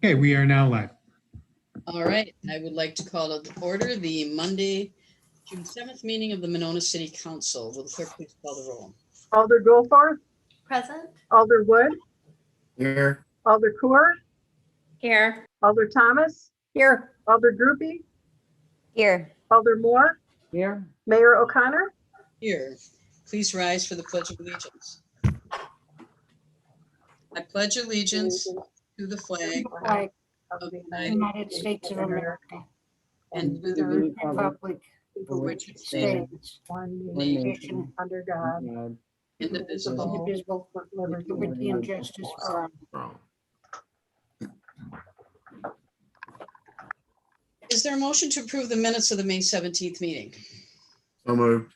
Okay, we are now live. All right, I would like to call to order the Monday, June 7th meeting of the Monona City Council. Will the clerk please call the roll? Alder Goforth, Present. Alder Wood, Here. Alder Coor, Here. Alder Thomas, Here. Alder Groupie, Here. Alder Moore, Here. Mayor O'Connor. Here, please rise for the Pledge of Allegiance. I pledge allegiance to the flag Flag of of the the United States of America and to the and republic republic for which it which stands, stands one nation nation under God, indivisible, indivisible, with liberty and justice for all. Is there a motion to approve the minutes of the May 17th meeting? So moved.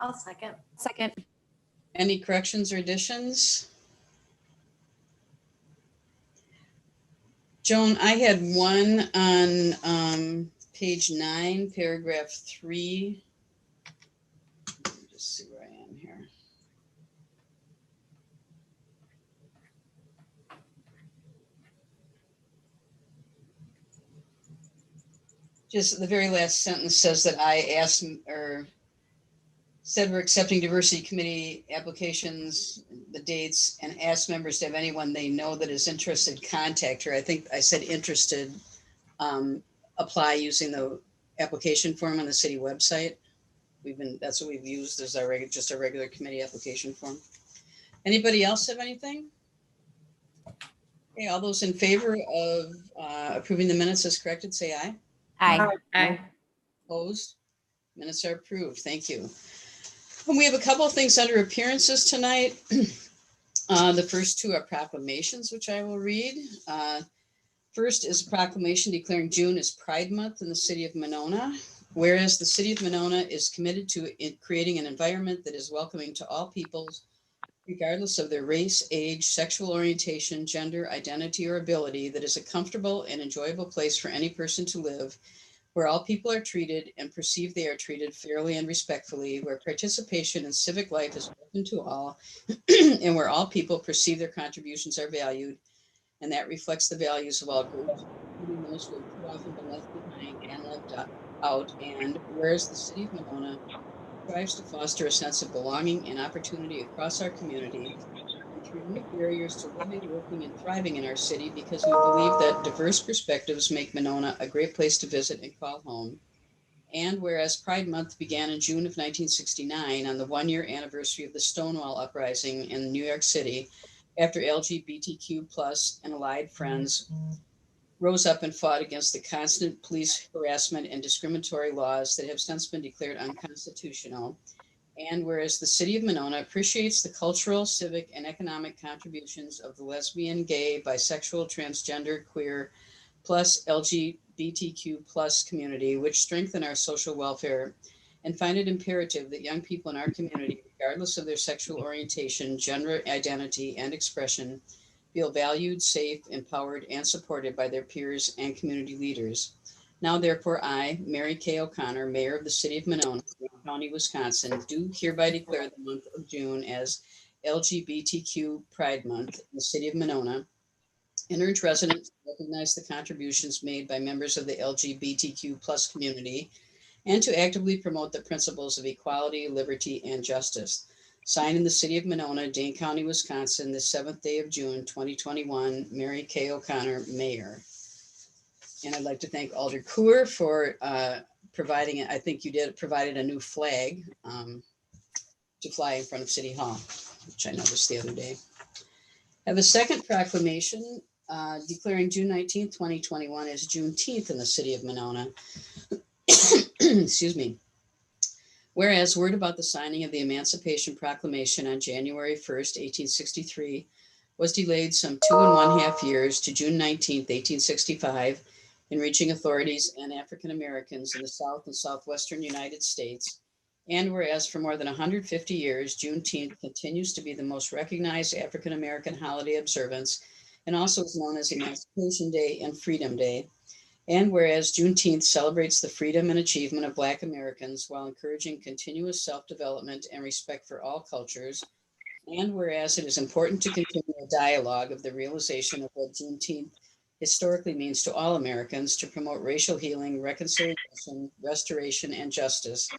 I'll second. Second. Any corrections or additions? Joan, I had one on page 9, paragraph 3. Let me just see where I am here. Just the very last sentence says that I asked or said we're accepting diversity committee applications, the dates, and asked members to have anyone they know that is interested, contact her. I think I said interested, apply using the application form on the city website. That's what we've used as our just a regular committee application form. Anybody else have anything? Okay, all those in favor of approving the minutes as corrected, say aye. Aye. Aye. Opposed? Minutes are approved. Thank you. And we have a couple of things under appearances tonight. The first two are proclamations, which I will read. First is a proclamation declaring June as Pride Month in the city of Monona. Whereas the city of Monona is committed to creating an environment that is welcoming to all peoples, regardless of their race, age, sexual orientation, gender, identity, or ability, that is a comfortable and enjoyable place for any person to live, where all people are treated and perceive they are treated fairly and respectfully, where participation in civic life is open to all, and where all people perceive their contributions are valued, and that reflects the values of all groups, including those who have too often been left behind and left out. And whereas the city of Monona strives to foster a sense of belonging and opportunity across our community, and to remove barriers to living, working, and thriving in our city, because we believe that diverse perspectives make Monona a great place to visit and call home. And whereas Pride Month began in June of 1969 on the one-year anniversary of the Stonewall Uprising in New York City, after LGBTQ plus and allied friends rose up and fought against the constant police harassment and discriminatory laws that have since been declared unconstitutional. And whereas the city of Monona appreciates the cultural, civic, and economic contributions of the lesbian, gay, bisexual, transgender, queer, plus LGBTQ plus community, which strengthen our social welfare, and find it imperative that young people in our community, regardless of their sexual orientation, gender identity, and expression, feel valued, safe, empowered, and supported by their peers and community leaders. Now, therefore, I, Mary Kay O'Connor, Mayor of the City of Monona, County, Wisconsin, do hereby declare the month of June as LGBTQ Pride Month in the City of Monona, and urge residents to recognize the contributions made by members of the LGBTQ plus community, and to actively promote the principles of equality, liberty, and justice. Signed in the City of Monona, Dane County, Wisconsin, the 7th day of June, 2021, Mary Kay O'Connor, Mayor. And I'd like to thank Alder Coor for providing, I think you provided a new flag to fly in front of City Hall, which I noticed the other day. I have a second proclamation declaring June 19th, 2021 as Juneteenth in the City of Monona. Excuse me. Whereas word about the signing of the Emancipation Proclamation on January 1st, 1863 was delayed some 2½ years to June 19th, 1865, in reaching authorities and African Americans in the South and Southwestern United States. And whereas for more than 150 years, Juneteenth continues to be the most recognized African American holiday observance, and also is known as Emancipation Day and Freedom Day. And whereas Juneteenth celebrates the freedom and achievement of Black Americans while encouraging continuous self-development and respect for all cultures. And whereas it is important to continue a dialogue of the realization of what Juneteenth historically means to all Americans to promote racial healing, reconciliation, restoration, and justice.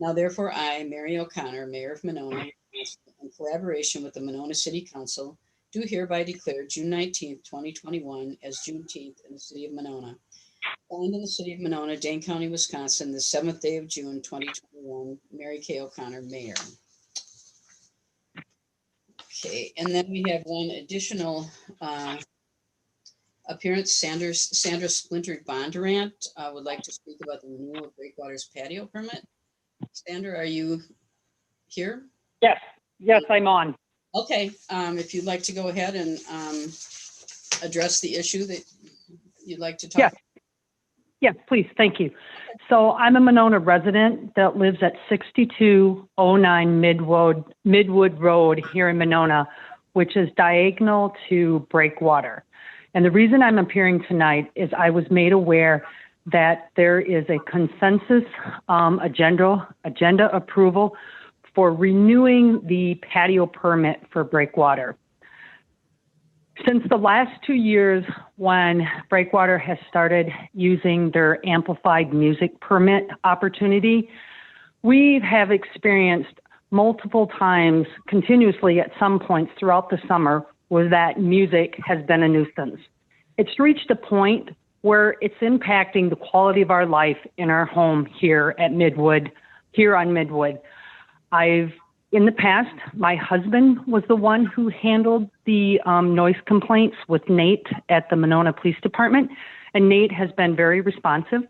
Now therefore I, Mary O'Connor, Mayor of Monona, in collaboration with the Monona City Council, do hereby declare June 19th, 2021 as Juneteenth in the city of Monona. Signed in the city of Monona, Dane County, Wisconsin, the 7th day of June, 2021, Mary Kay O'Connor, Mayor. Okay, and then we have one additional appearance. Sandra Splintered Bondurant would like to speak about the renewal of Breakwater's patio permit. Sandra, are you here? Yes, I'm on. Okay, if you'd like to go ahead and address the issue that you'd like to talk. Yes. Yes, please. Thank you. So I'm a Monona resident that lives at 6209 Midwood Road here in Monona, which is diagonal to Breakwater. And the reason I'm appearing tonight is I was made aware that there is a consensus agenda approval for renewing the patio permit for Breakwater. Since the last 2 years, when Breakwater has started using their amplified music permit opportunity, we have experienced multiple times continuously at some points throughout the summer where that music has been a nuisance. It's reached a point where it's impacting the quality of our life in our home here at Midwood, here on Midwood. In the past, my husband was the one who handled the noise complaints with Nate at the Monona Police Department, and Nate has been very responsive.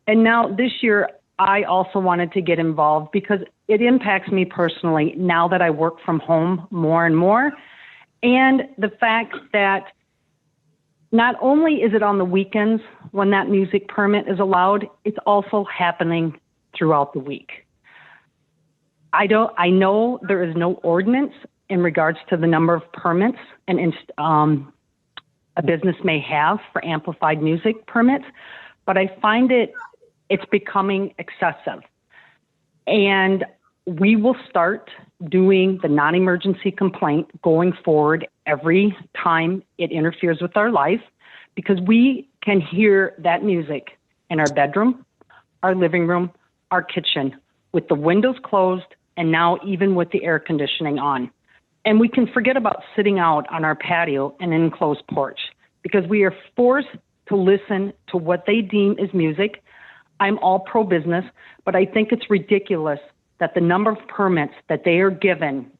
And now this year, I also wanted to get involved because it impacts me personally now that I work from home more and more. And the fact that not only is it on the weekends when that music permit is allowed, it's also happening throughout the week. I know there is no ordinance in regards to the number of permits a business may have for amplified music permits, but I find it's becoming excessive. And we will start doing the non-emergency complaint going forward every time it interferes with our life, because we can hear that music in our bedroom, our living room, our kitchen, with the windows closed, and now even with the air conditioning on. And we can forget about sitting out on our patio and enclosed porch because we are forced to listen to what they deem is music. I'm all pro-business, but I think it's ridiculous that the number of permits that they are given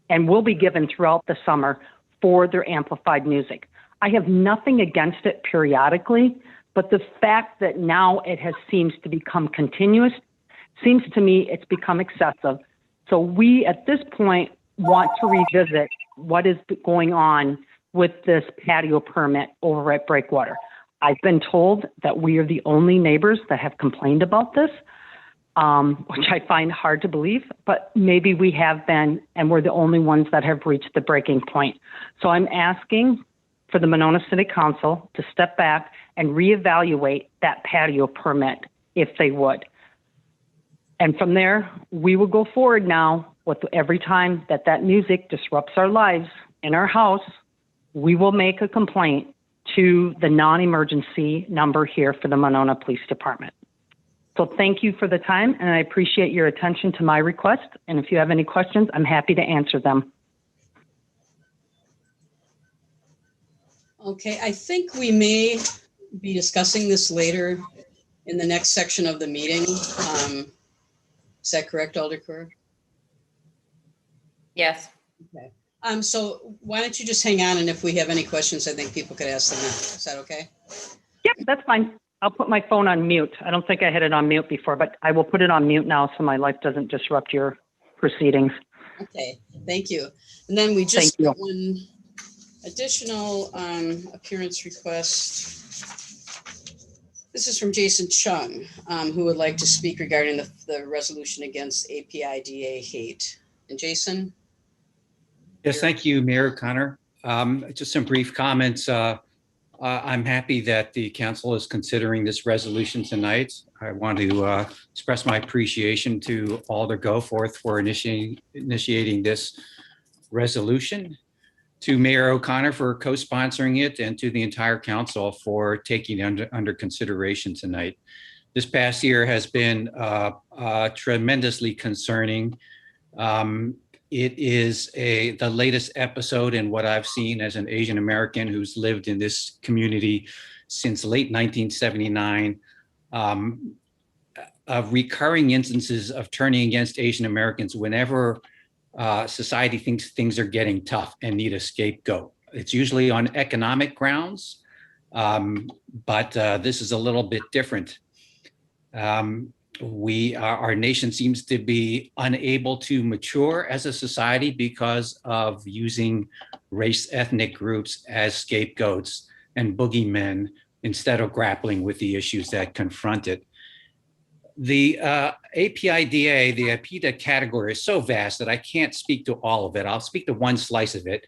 and will be given throughout the summer for their amplified music. I have nothing against it periodically, but the fact that now it seems to become continuous seems to me it's become excessive. So we, at this point, want to revisit what is going on with this patio permit over at Breakwater. I've been told that we are the only neighbors that have complained about this, which I find hard to believe, but maybe we have been, and we're the only ones that have reached the breaking point. So I'm asking for the Monona City Council to step back and reevaluate that patio permit if they would. And from there, we will go forward now with every time that music disrupts our lives in our house, we will make a complaint to the non-emergency number here for the Monona Police Department. So thank you for the time, and I appreciate your attention to my request. And if you have any questions, I'm happy to answer them. Okay, I think we may be discussing this later in the next section of the meeting. Is that correct, Alder Kerr? Yes. Okay. So why don't you just hang on, and if we have any questions, I think people could ask them now. Is that okay? Yep, that's fine. I'll put my phone on mute. I don't think I had it on mute before, but I will put it on mute now so my life doesn't disrupt your proceedings. Okay, thank you. And then we just Thank you. got one additional appearance request. This is from Jason Chung, who would like to speak regarding the resolution against APIDA hate. And Jason? Yes, thank you, Mayor O'Connor. Just some brief comments. I'm happy that the council is considering this resolution tonight. I want to express my appreciation to Alder Goforth for initiating this resolution. to Mayor O'Connor for co-sponsoring it and to the entire council for taking it under consideration tonight. This past year has been tremendously concerning. It is the latest episode in what I've seen as an Asian American who's lived in this community since late 1979. Of recurring instances of turning against Asian Americans whenever society thinks things are getting tough and need a scapegoat. It's usually on economic grounds, but this is a little bit different. Our nation seems to be unable to mature as a society because of using race ethnic groups as scapegoats and boogeymen instead of grappling with the issues that confront it. The APIDA, the APIDA category is so vast that I can't speak to all of it. I'll speak to one slice of it,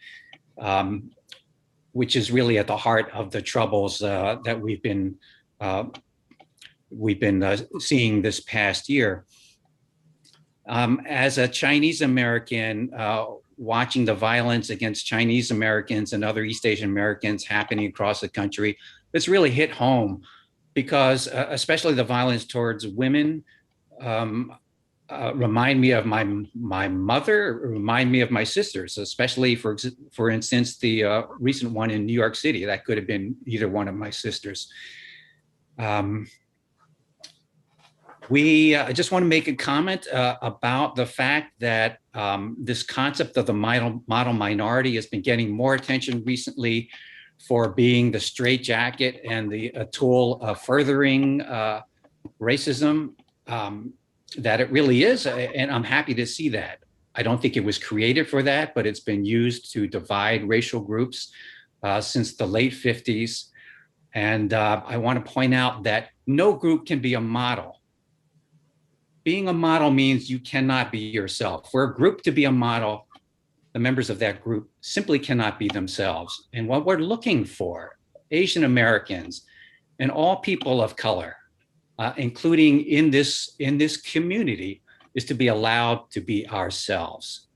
which is really at the heart of the troubles that we've been seeing this past year. As a Chinese American, watching the violence against Chinese Americans and other East Asian Americans happening across the country, it's really hit home because especially the violence towards women remind me of my mother, remind me of my sisters, especially for instance, the recent one in New York City. That could have been either one of my sisters. I just want to make a comment about the fact that this concept of the model minority has been getting more attention recently for being the straitjacket and a tool of furthering racism, that it really is. And I'm happy to see that. I don't think it was created for that, but it's been used to divide racial groups since the late 50s. And I want to point out that no group can be a model. Being a model means you cannot be yourself. For a group to be a model, the members of that group simply cannot be themselves. And what we're looking for, Asian Americans and all people of color, including in this community, is to be allowed to be ourselves.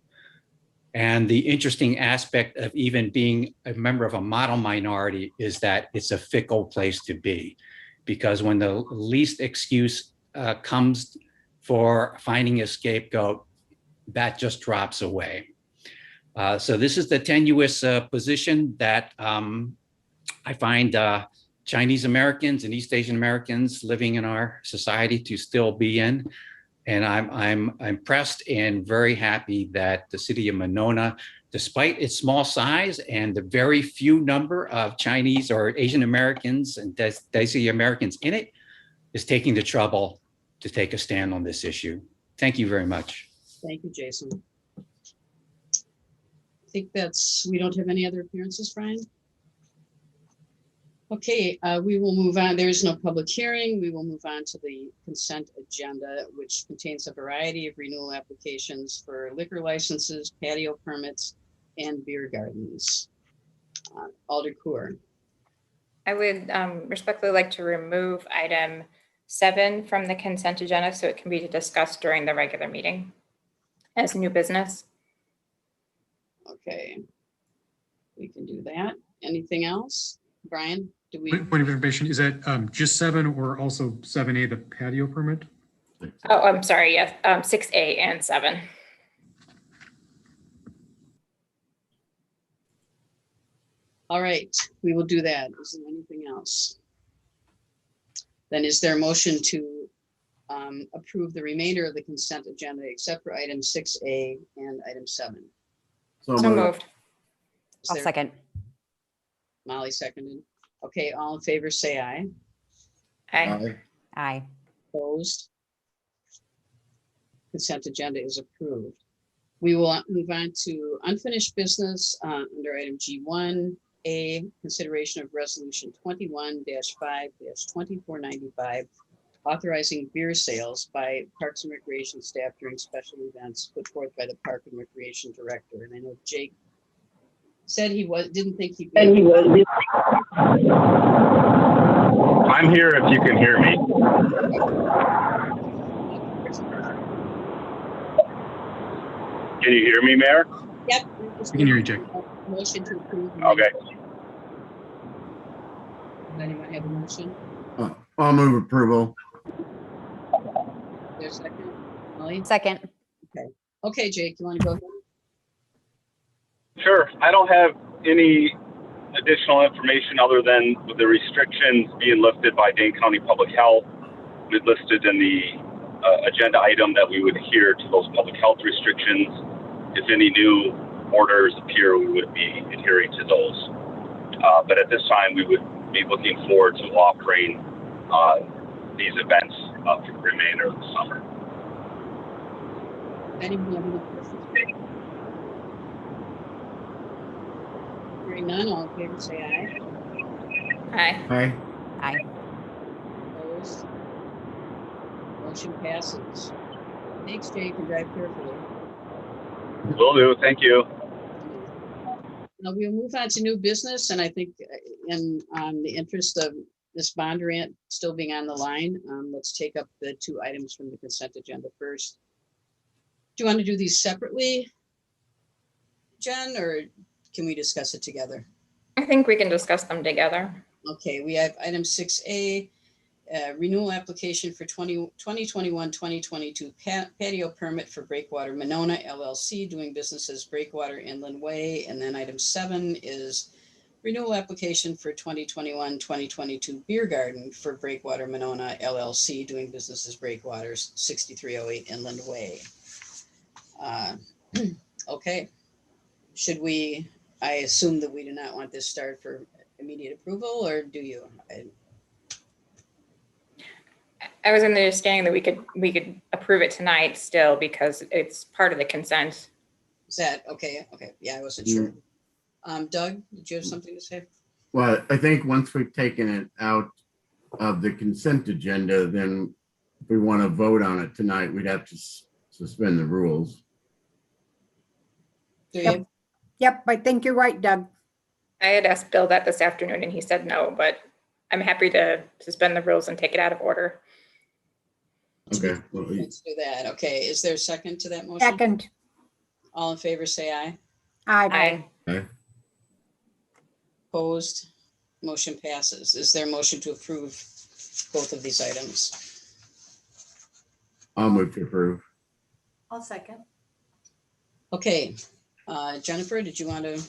And the interesting aspect of even being a member of a model minority is that it's a fickle place to be, because when the least excuse comes for finding a scapegoat, that just drops away. So this is the tenuous position that I find Chinese Americans and East Asian Americans living in our society to still be in. And I'm impressed and very happy that the city of Monona, despite its small size and the very few number of Chinese or Asian Americans and Desi Americans in it, is taking the trouble to take a stand on this issue. Thank you very much. Thank you, Jason. I think we don't have any other appearances, Brian? Okay, we will move on. There is no public hearing. We will move on to the consent agenda, which contains a variety of renewal applications for liquor licenses, patio permits, and beer gardens. Alder Kur. I would respectfully like to remove item 7 from the consent agenda so it can be discussed during the regular meeting as new business. Okay, we can do that. Anything else? Brian, do we? Point of information, is that just 7 or also 7A, the patio permit? Oh, I'm sorry, yes, 6A and 7. All right, we will do that. Is there anything else? Then is there a motion to approve the remainder of the consent agenda except for item 6A and item 7? Oh, So moved. Is I'll there- second. Molly seconded. Okay, all in favor, say aye. Aye. Aye. Opposed? Consent agenda is approved. We will move on to unfinished business under item G1A, consideration of resolution 21-5-2495, authorizing beer sales by Parks and Recreation staff during special events put forth by the Park and Recreation Director. And I know Jake said didn't think he'd be. I'm here if you can hear me. Can you hear me, Mayor? Yep. We can hear you, Jake. Motion to approve. Okay. Does anyone have a motion? I'll move approval. There's a second. Molly? Second. Okay, Jake, you want to go ahead? Sure. I don't have any additional information other than the restrictions being lifted by Dane County Public Health. We listed in the agenda item that we would adhere to those public health restrictions. If any new orders appear, we would be adhering to those. But at this time, we would be looking forward to offering these events for the remainder of the summer. Anyone have any questions? Hearing none, all in favor say aye. Aye. Aye. Opposed? Motion passes. Thanks, Jake, and drive carefully. Will do. Thank you. Now we'll move on to new business, and I think in the interest of Ms. Bondurant still being on the line, let's take up the two items from the consent agenda first. Do you want to do these separately, Jen, or can we discuss it together? I think we can discuss them together. Okay, we have item 6A, renewal application for 2021-2022 patio permit for Breakwater Monona LLC, doing business as Breakwater Inland Way. And then item 7 is renewal application for 2021-2022 beer garden for Breakwater Monona LLC, doing business as Breakwater 6308 Inland Way. Okay, should we, I assume that we do not want this start for immediate approval, or do you? I was in the understanding that we could approve it tonight still because it's part of the consent. Is that okay? Okay, yeah, I wasn't sure. Doug, did you have something to say? Well, I think once we've taken it out of the consent agenda, then if we want to vote on it tonight, we'd have to suspend the rules. Do you? Yep, I think you're right, Doug. I had asked Bill that this afternoon and he said no, but I'm happy to suspend the rules and take it out of order. Okay. Well, Let's do that. Okay, is there a second to that motion? Second. All in favor, say aye. Aye. Aye. Opposed? Motion passes. Is there a motion to approve both of these items? I'll move to approve. I'll second. Okay, Jennifer, did you want to?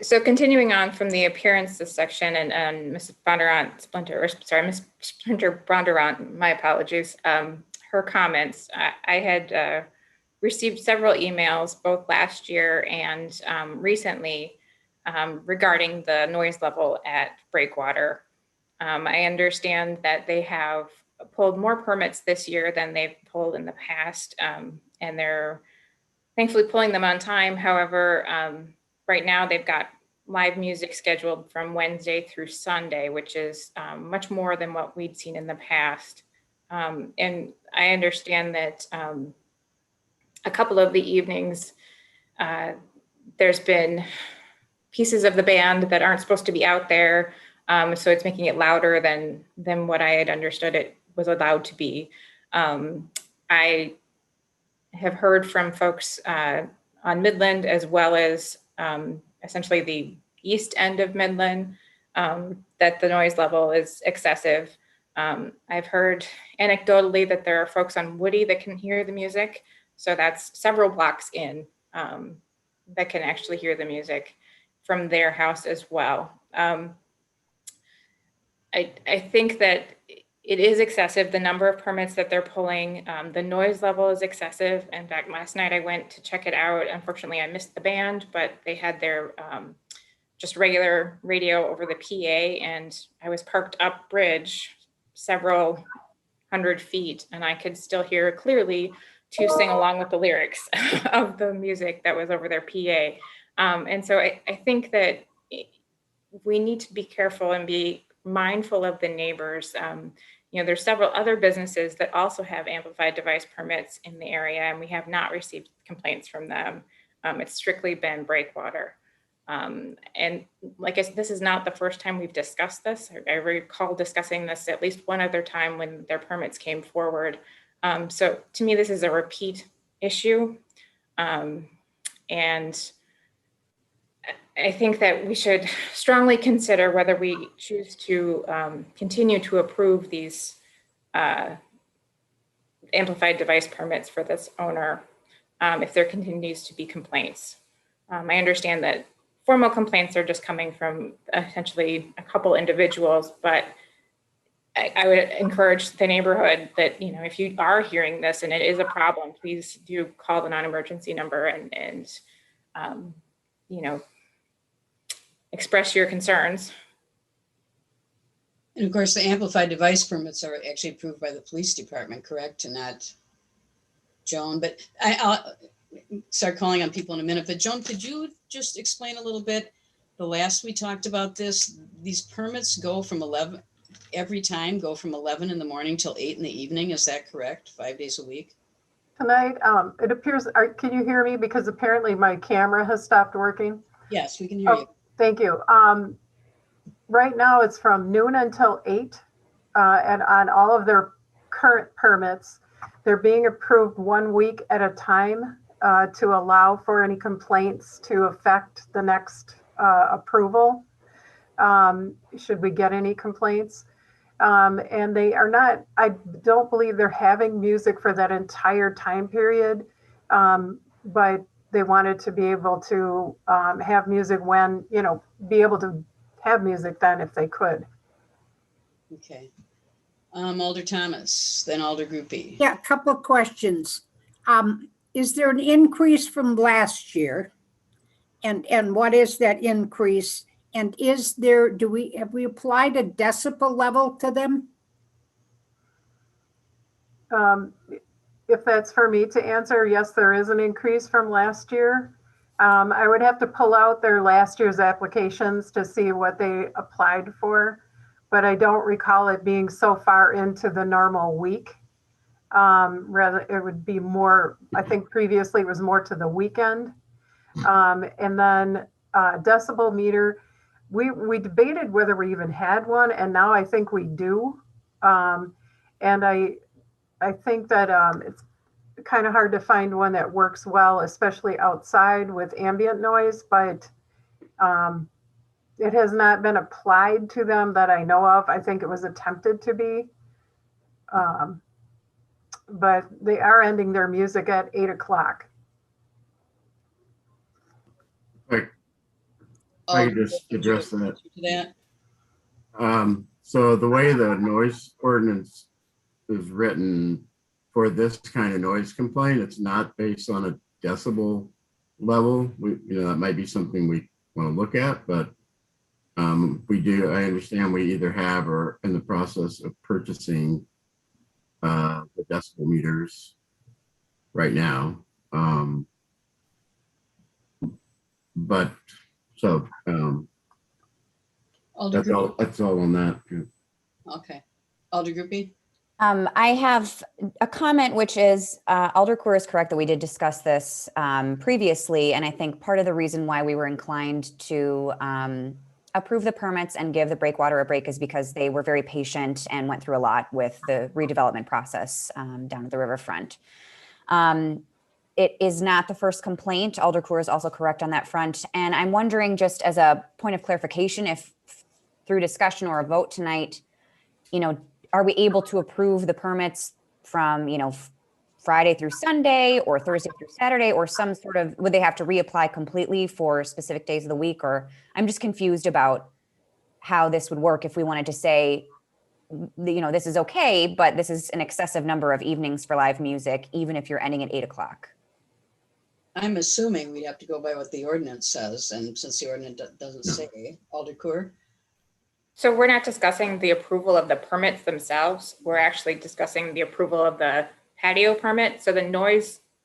So continuing on from the appearances section and Ms. Ms. Splinter Bondurant, my apologies, her comments, I had received several emails both last year and recently regarding the noise level at Breakwater. I understand that they have pulled more permits this year than they've pulled in the past, and they're thankfully pulling them on time. However, right now they've got live music scheduled from Wednesday through Sunday, which is much more than what we'd seen in the past. And I understand that a couple of the evenings, there's been pieces of the band that aren't supposed to be out there. So it's making it louder than what I had understood it was allowed to be. I have heard from folks on Midland as well as essentially the east end of Midland that the noise level is excessive. I've heard anecdotally that there are folks on Woody that can hear the music. So that's several blocks in that can actually hear the music from their house as well. I think that it is excessive, the number of permits that they're pulling. The noise level is excessive. In fact, last night I went to check it out. Unfortunately, I missed the band, but they had their just regular radio over the PA, and I was parked up bridge several hundred feet, and I could still hear clearly to sing along with the lyrics of the music that was over their PA. And so I think that we need to be careful and be mindful of the neighbors. There's several other businesses that also have amplified device permits in the area, and we have not received complaints from them. It's strictly been Breakwater. And like I said, this is not the first time we've discussed this. I recall discussing this at least one other time when their permits came forward. So to me, this is a repeat issue. And I think that we should strongly consider whether we choose to continue to approve these amplified device permits for this owner if there continues to be complaints. I understand that formal complaints are just coming from essentially a couple individuals, but I would encourage the neighborhood that, you know, if you are hearing this and it is a problem, please do call the non-emergency number and you know, express your concerns. And of course, the amplified device permits are actually approved by the police department, correct? And not Joan, but I'll start calling on people in a minute. But Joan, could you just explain a little bit? The last we talked about this, these permits go from 11, every time go from 11 in the morning till 8 in the evening. Is that correct? 5 days a week? Tonight, it appears, can you hear me? Because apparently my camera has stopped working. Yes, we can hear you. Thank you. Right now it's from noon until 8, and on all of their current permits, they're being approved 1 week at a time to allow for any complaints to affect the next approval, should we get any complaints. And they are not, I don't believe they're having music for that entire time period, but they wanted to be able to have music when, you know, be able to have music then if they could. Okay. Alder Thomas, then Alder Groupie. Yeah, a couple of questions. Is there an increase from last year? And what is that increase? And is there, have we applied a decibel level to them? If that's for me to answer, yes, there is an increase from last year. I would have to pull out their last year's applications to see what they applied for, but I don't recall it being so far into the normal week. Rather, it would be more, I think previously it was more to the weekend. And then decibel meter, we debated whether we even had one, and now I think we do. And I think that it's kind of hard to find one that works well, especially outside with ambient noise, but it has not been applied to them that I know of. I think it was attempted to be, but they are ending their music at 8 o'clock. Like, I could just address that. that. So the way the noise ordinance is written for this kind of noise complaint, it's not based on a decibel level. That might be something we want to look at, but I understand we either have or are in the process of purchasing the decibel meters right now. But so Alder Groupie. that's all on that. Okay. Alder Groupie. I have a comment, which is Alder Corr is correct that we did discuss this previously. And I think part of the reason why we were inclined to approve the permits and give the breakwater a break is because they were very patient and went through a lot with the redevelopment process down at the riverfront. It is not the first complaint. Alder Corr is also correct on that front. And I'm wondering, just as a point of clarification, if through discussion or a vote tonight, are we able to approve the permits from, Friday through Sunday or Thursday through Saturday, or some sort of, would they have to reapply completely for specific days of the week? Or I'm just confused about how this would work if we wanted to say, this is okay, but this is an excessive number of evenings for live music, even if you're ending at 8 o'clock. I'm assuming we'd have to go by what the ordinance says, and since the ordinance doesn't say, Alder Corr. So we're not discussing the approval of the permits themselves. We're actually discussing the approval of the patio permit. So the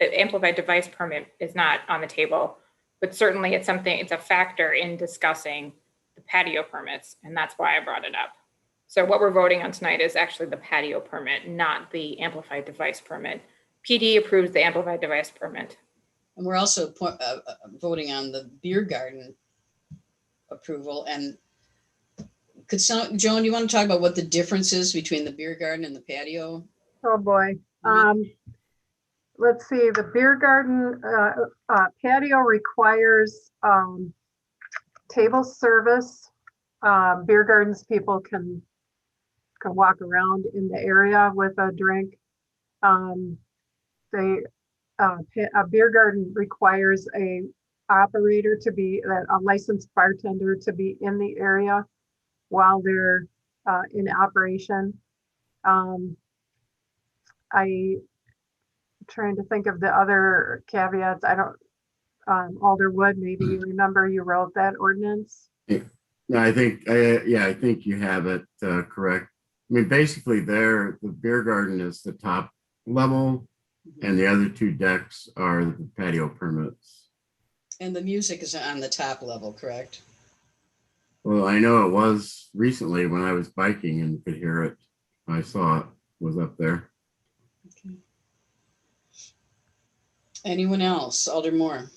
amplified device permit is not on the table, but certainly it's a factor in discussing the patio permits. And that's why I brought it up. So what we're voting on tonight is actually the patio permit, not the amplified device permit. PD approves the amplified device permit. And we're also voting on the beer garden approval. And Joan, you want to talk about what the difference is between the beer garden and the patio? Oh, boy. Let's see, the beer garden patio requires table service. Beer gardens, people can walk around in the area with a drink. A beer garden requires a operator to be, a licensed bartender to be in the area while they're in operation. Trying to think of the other caveats. I don't, Alderwood, maybe you remember you wrote that ordinance. No, I think, I think you have it correct. I mean, basically the beer garden is the top level and the other two decks are the patio permits. And the music is on the top level, correct? Well, I know it was recently when I was biking and could hear it. I saw it was up there. Okay. Anyone else? Alder Moore.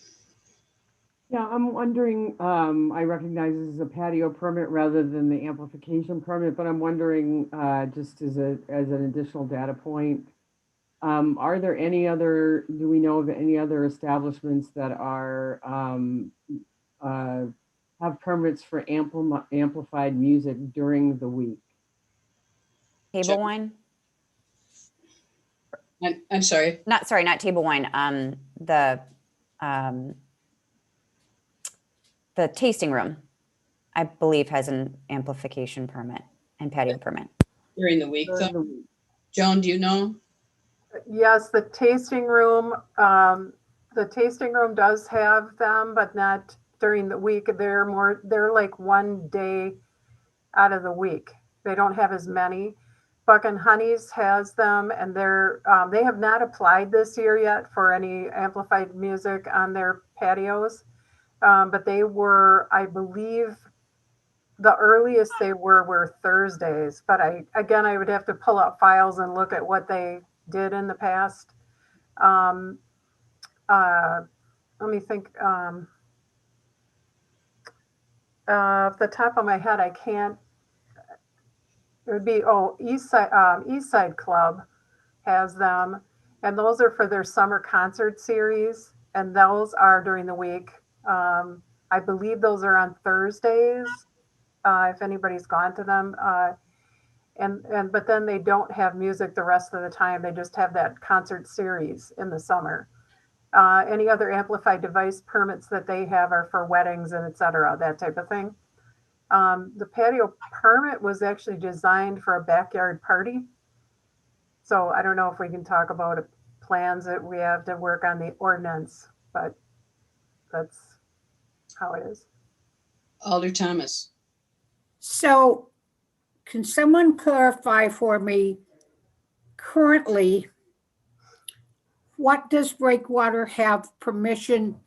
Yeah, I'm wondering, I recognize this is a patio permit rather than the amplification permit, but I'm wondering, just as an additional data point, are there any other, do we know of any other establishments that are, have permits for amplified music during the week? Table wine? I'm sorry. Not table wine. The tasting room, I believe, has an amplification permit and patio permit. During the week, though? Joan, do you know? Yes, the tasting room does have them, but not during the week. They're like one day out of the week. They don't have as many. Buck and Honey's has them, and they have not applied this year yet for any amplified music on their patios. But they were, I believe, the earliest they were Thursdays. But I would have to pull out files and look at what they did in the past. Let me think. Off the top of my head, I can't. It would be East Side Club has them, and those are for their summer concert series, and those are during the week. I believe those are on Thursdays, if anybody's gone to them. But then they don't have music the rest of the time. They just have that concert series in the summer. Any other amplified device permits that they have are for weddings and et cetera, that type of thing. The patio permit was actually designed for a backyard party. So I don't know if we can talk about plans that we have to work on the ordinance, but that's how it is. Alder Thomas. So can someone clarify for me currently, what does Breakwater have permission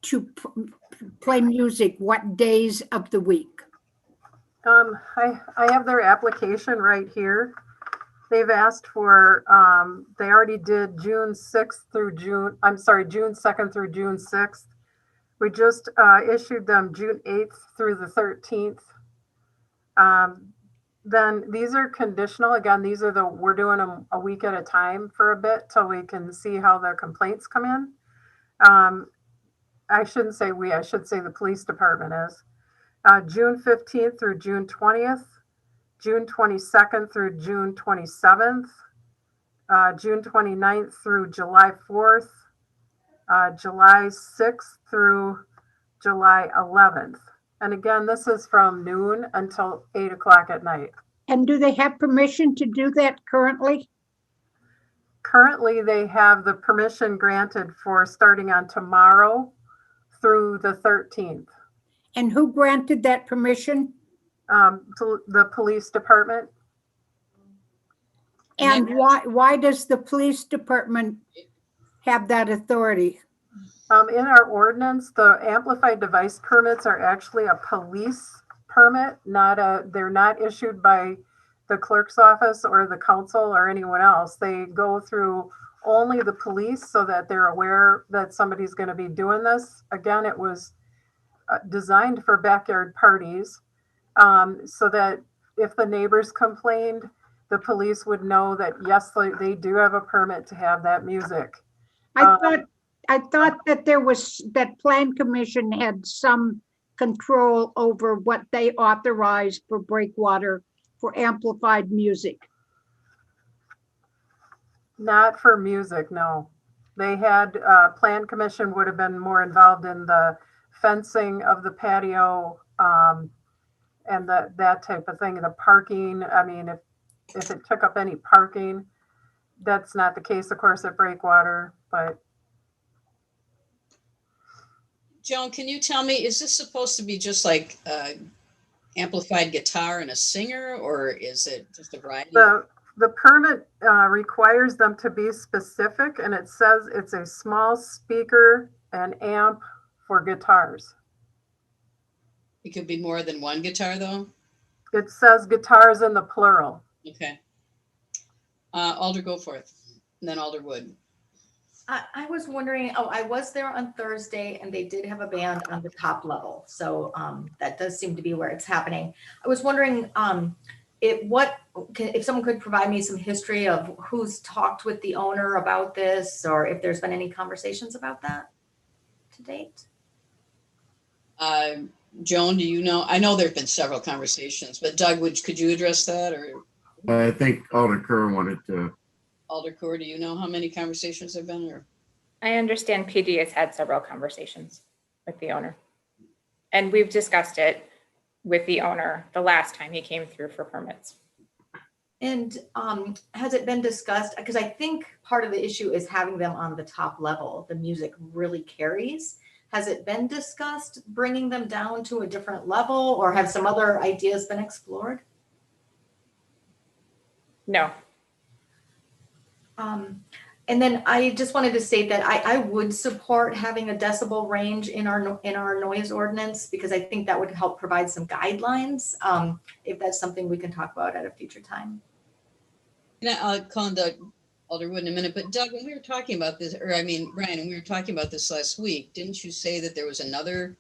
to play music? What days of the week? I have their application right here. They've asked for, they already did June 2nd through June 6th. We just issued them June 8th through the 13th. Then these are conditional. Again, we're doing them a week at a time for a bit till we can see how the complaints come in. I shouldn't say we, I should say the police department is. June 15th through June 20th, June 22nd through June 27th, June 29th through July 4th, July 6th through July 11th. And again, this is from noon until 8 o'clock at night. And do they have permission to do that currently? Currently, they have the permission granted for starting on tomorrow through the 13th. And who granted that permission? To the police department. And why does the police department have that authority? In our ordinance, the amplified device permits are actually a police permit, they're not issued by the clerk's office or the council or anyone else. They go through only the police so that they're aware that somebody's going to be doing this. Again, it was designed for backyard parties, so that if the neighbors complained, the police would know that yes, they do have a permit to have that music. I thought that that Plan Commission had some control over what they authorize for breakwater for amplified music? Not for music, no. They had, Plan Commission would have been more involved in the fencing of the patio, and that type of thing, the parking. I mean, if it took up any parking, that's not the case, of course, at Breakwater, but Joan, can you tell me, is this supposed to be just like amplified guitar and a singer, or is it just a variety? the permit requires them to be specific, and it says it's a small speaker and amp for guitars. It could be more than one guitar, though? It says guitars in the plural. Okay. Alder Goforth, and then Alder Wood. I was wondering, I was there on Thursday and they did have a band on the top level. So that does seem to be where it's happening. I was wondering if someone could provide me some history of who's talked with the owner about this, or if there's been any conversations about that to date. Joan, do you know? I know there've been several conversations, but Doug, could you address that? Or I think Alder Kerr wanted to. Alder Kerr, do you know how many conversations have been? Or I understand PD has had several conversations with the owner. And we've discussed it with the owner the last time he came through for permits. And has it been discussed? Because I think part of the issue is having them on the top level. The music really carries. Has it been discussed bringing them down to a different level, or have some other ideas been explored? No. And then I just wanted to state that I would support having a decibel range in our noise ordinance, because I think that would help provide some guidelines, if that's something we can talk about at a future time. I'll call on Doug Alderwood in a minute, but Doug, when we were talking about this, or I mean, Brian, when we were talking about this last week, didn't you say that there was another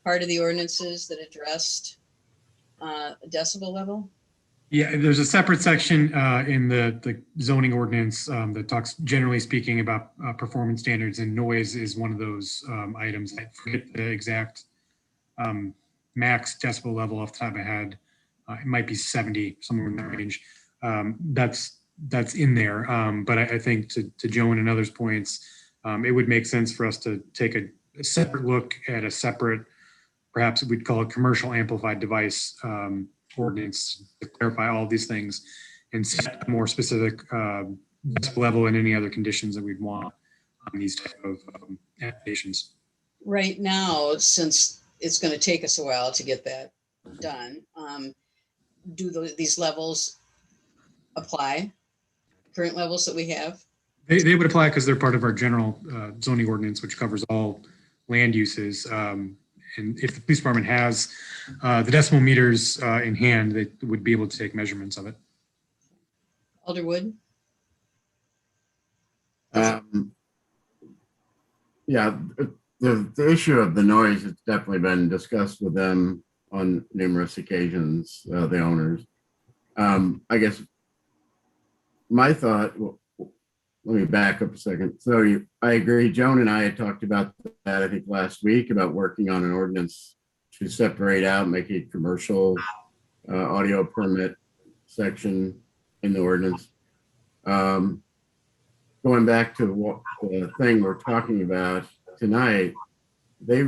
part of the ordinances that addressed a decibel level? Yeah, there's a separate section in the zoning ordinance that talks, generally speaking, about performance standards, and noise is one of those items. I forget the exact max decibel level off the top of my head. It might be 70, somewhere in that range. That's in there. But I think to Joan and others' points, it would make sense for us to take a separate look at a separate, perhaps we'd call it commercial amplified device ordinance to clarify all of these things and set a more specific decibel level and any other conditions that we'd want on these type of applications. Right now, since it's going to take us a while to get that done, do these levels apply? Current levels that we have? They would apply because they're part of our general zoning ordinance, which covers all land uses. And if the police department has the decimal meters in hand, they would be able to take measurements of it. Alder Wood? Yeah, the issue of the noise has definitely been discussed with them on numerous occasions, the owners. I guess my thought, well, let me back up a second. So I agree. Joan and I had talked about that, I think, last week, about working on an ordinance to separate out, make a commercial audio permit section in the ordinance. Going back to what the thing we're talking about tonight, my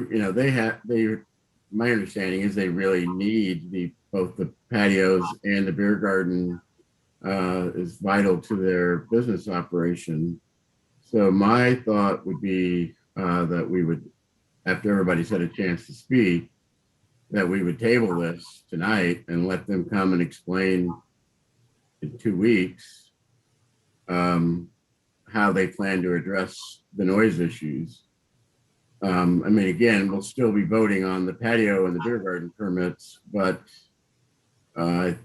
understanding is they really need both the patios and the beer garden is vital to their business operation. So my thought would be that we would, after everybody's had a chance to speak, that we would table this tonight and let them come and explain in 2 weeks how they plan to address the noise issues. I mean, again, we'll still be voting on the patio and the beer garden permits, but I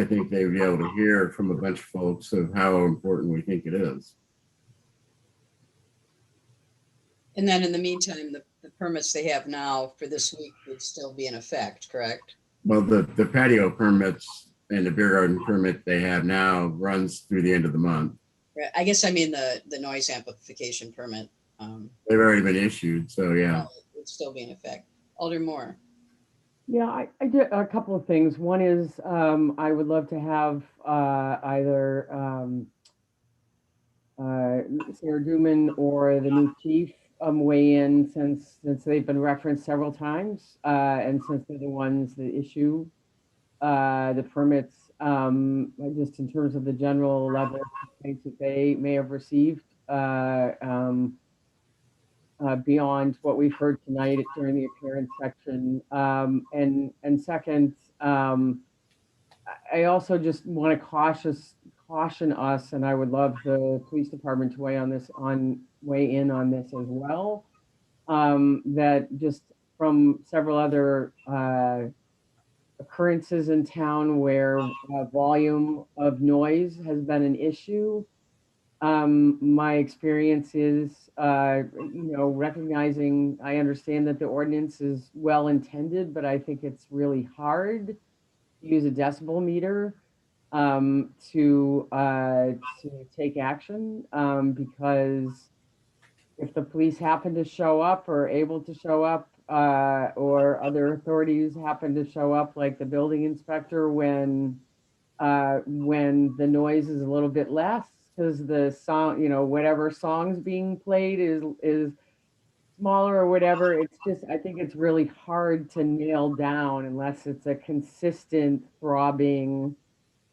think they'd be able to hear from a bunch of folks of how important we think it is. And then in the meantime, the permits they have now for this week would still be in effect, correct? Well, the patio permits and the beer garden permit they have now runs through the end of the month. Right. I guess I mean the noise amplification permit. They've already been issued, so yeah. It would still be in effect. Alder Moore. Yeah, I did a couple of things. One is I would love to have either Sarah Duman or the new chief weigh in since they've been referenced several times and since they're the ones that issue the permits, just in terms of the general level of complaints that they may have received beyond what we've heard tonight during the appearance section. And second, I also just want to caution us, and I would love the police department to weigh in on this as well. That just from several other occurrences in town where volume of noise has been an issue. My experience is, recognizing, I understand that the ordinance is well intended, but I think it's really hard to use a decibel meter to take action because if the police happen to show up or able to show up or other authorities happen to show up, like the building inspector, when the noise is a little bit less because the song, whatever song's being played is smaller or whatever. It's just, I think it's really hard to nail down unless it's a consistent throbbing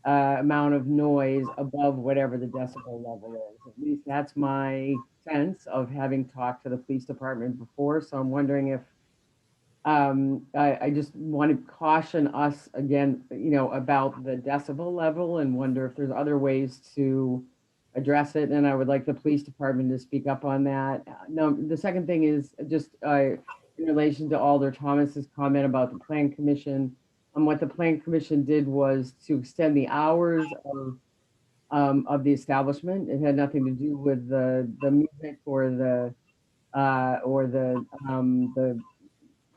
amount of noise above whatever the decibel level is. At least that's my sense of having talked to the police department before. So I'm wondering if I just want to caution us again, about the decibel level and wonder if there's other ways to address it. And I would like the police department to speak up on that. No, the second thing is just in relation to Alder Thomas's comment about the Plan Commission. What the Plan Commission did was to extend the hours of the establishment. It had nothing to do with the music or the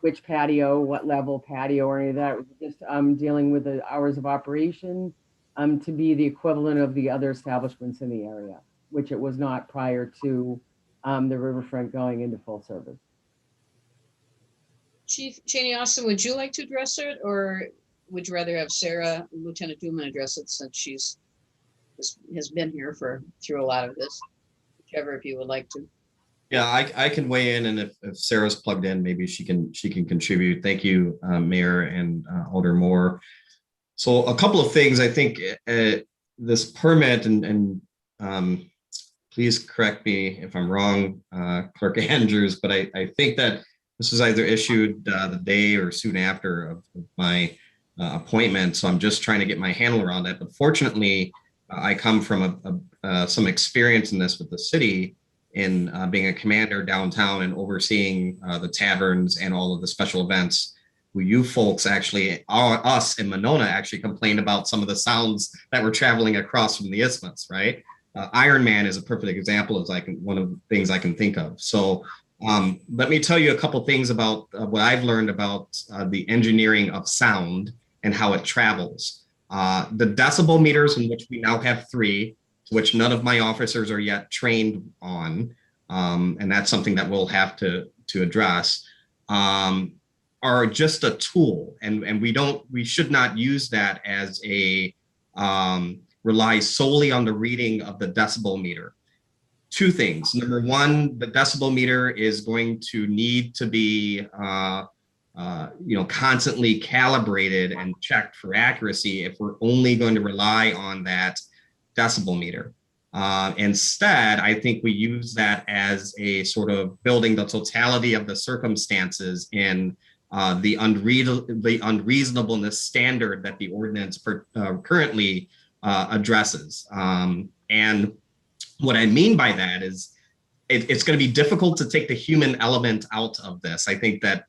which patio, what level patio or any of that. It was just dealing with the hours of operation to be the equivalent of the other establishments in the area, which it was not prior to the riverfront going into full service. Chief Cheney Austin, would you like to address it, or would you rather have Sarah, Lieutenant Duman, address it since has been here through a lot of this? Whichever, if you would like to. Yeah, I can weigh in, and if Sarah's plugged in, maybe she can contribute. Thank you, Mayor and Alder Moore. So a couple of things. I think this permit, and please correct me if I'm wrong, Clerk Andrews, but I think that this was either issued the day or soon after of my appointment. So I'm just trying to get my handle around that. But fortunately, I come from some experience in this with the city in being a commander downtown and overseeing the taverns and all of the special events. You folks actually, us in Monona actually complained about some of the sounds that were traveling across from the isthmus, right? Iron Man is a perfect example, one of the things I can think of. So let me tell you a couple things about what I've learned about the engineering of sound and how it travels. The decibel meters, in which we now have 3, which none of my officers are yet trained on, and that's something that we'll have to address, are just a tool, and we should not use that as a rely solely on the reading of the decibel meter. 2 things. Number 1, the decibel meter is going to need to be constantly calibrated and checked for accuracy if we're only going to rely on that decibel meter. Instead, I think we use that as a sort of building the totality of the circumstances in the unreasonableness standard that the ordinance currently addresses. And what I mean by that is it's going to be difficult to take the human element out of this. I think that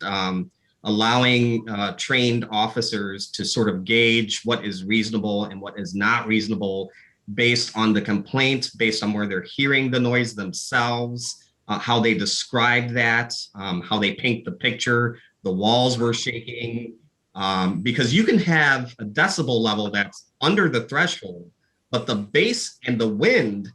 allowing trained officers to sort of gauge what is reasonable and what is not reasonable based on the complaint, based on where they're hearing the noise themselves, how they describe that, how they paint the picture, the walls were shaking, because you can have a decibel level that's under the threshold, but the bass and the wind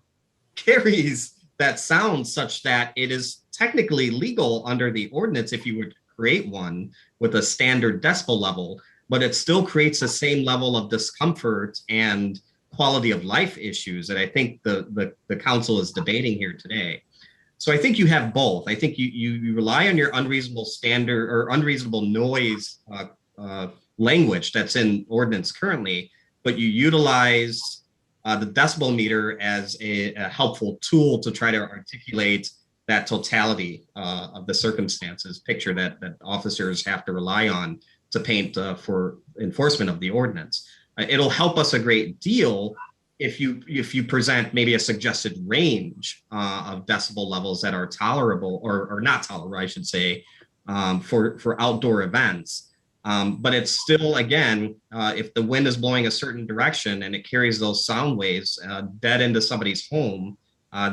carries that sound such that it is technically legal under the ordinance if you would create one with a standard decibel level, but it still creates the same level of discomfort and quality of life issues that I think the council is debating here today. So I think you have both. I think you rely on your unreasonable standard or unreasonable noise language that's in ordinance currently, but you utilize the decibel meter as a helpful tool to try to articulate that totality of the circumstances picture that officers have to rely on to paint for enforcement of the ordinance. It'll help us a great deal if you present maybe a suggested range of decibel levels that are tolerable or not tolerable, I should say, for outdoor events. But it's still, again, if the wind is blowing a certain direction and it carries those sound waves dead into somebody's home,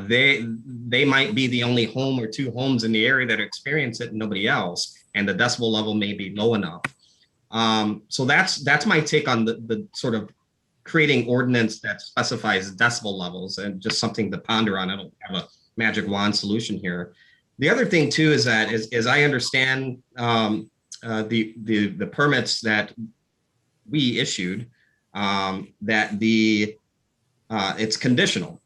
they might be the only home or two homes in the area that experience it and nobody else, and the decibel level may be low enough. So that's my take on the sort of creating ordinance that specifies decibel levels, and just something to ponder on. I don't have a magic wand solution here. The other thing too is that as I understand the permits that we issued, that it's conditional,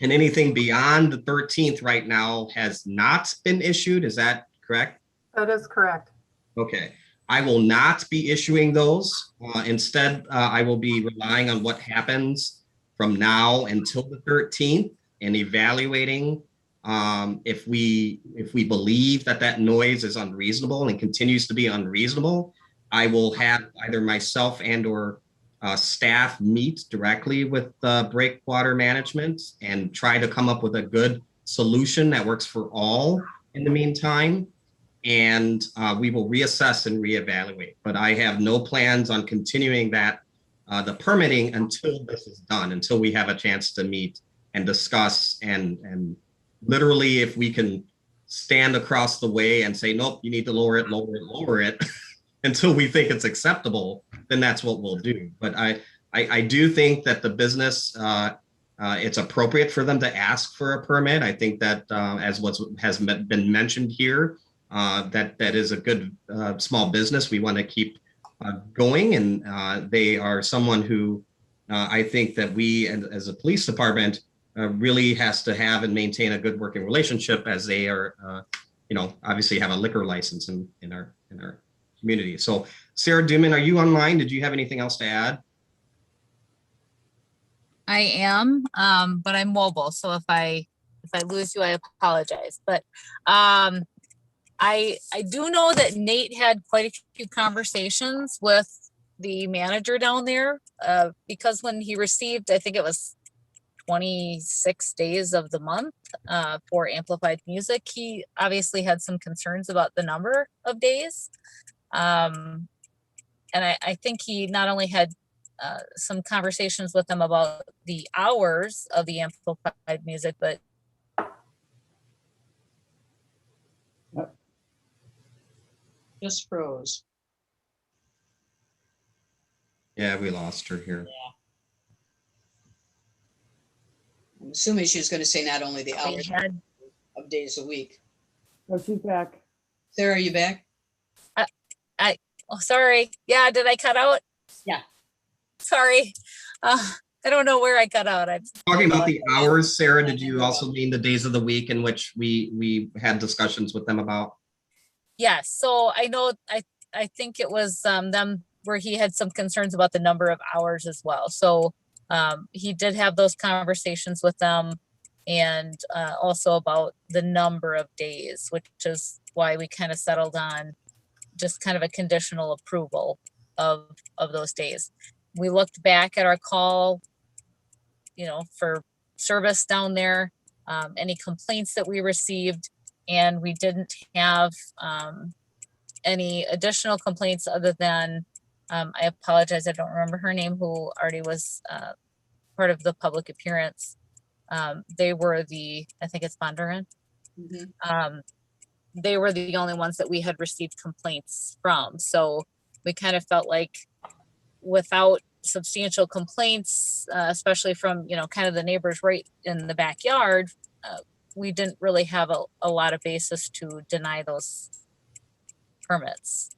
and anything beyond the 13th right now has not been issued. Is that correct? That is correct. Okay. I will not be issuing those. Instead, I will be relying on what happens from now until the 13th and evaluating if we believe that noise is unreasonable and continues to be unreasonable. I will have either myself and or staff meet directly with breakwater management and try to come up with a good solution that works for all in the meantime. And we will reassess and reevaluate. But I have no plans on continuing the permitting until this is done, until we have a chance to meet and discuss and literally, if we can stand across the way and say, nope, you need to lower it until we think it's acceptable, then that's what we'll do. But I do think that the business, it's appropriate for them to ask for a permit. I think that as has been mentioned here, that is a good small business we want to keep going, and they are someone who I think that we as a police department really has to have and maintain a good working relationship, as they are obviously have a liquor license in our community. So Sarah Duman, are you online? Did you have anything else to add? I am, but I'm mobile, so if I lose you, I apologize. But I do know that Nate had quite a few conversations with the manager down there, because when he received, I think it was 26 days of the month for amplified music, he obviously had some concerns about the number of days. And I think he not only had some conversations with them about the hours of the amplified music, but just froze. Yeah, we lost her here. Yeah. I'm assuming she was going to say not only the hours of days a week. Oh, she's back. Sarah, are you back? Oh, sorry. Yeah, did I cut out? Yeah. Sorry. I don't know where I cut out. I'm talking about the hours, Sarah. Did you also mean the days of the week in which we had discussions with them about? Yes. So I know, I think it was them where he had some concerns about the number of hours as well. So he did have those conversations with them, and also about the number of days, which is why we kind of settled on just kind of a conditional approval of those days. We looked back at our call, for service down there, any complaints that we received, and we didn't have any additional complaints other than, I apologize, I don't remember her name, who already was part of the public appearance. They were I think it's Bondurant. Mm-hmm. They were the only ones that we had received complaints from. So we kind of felt like without substantial complaints, especially from, kind of the neighbors right in the backyard, we didn't really have a lot of basis to deny those permits.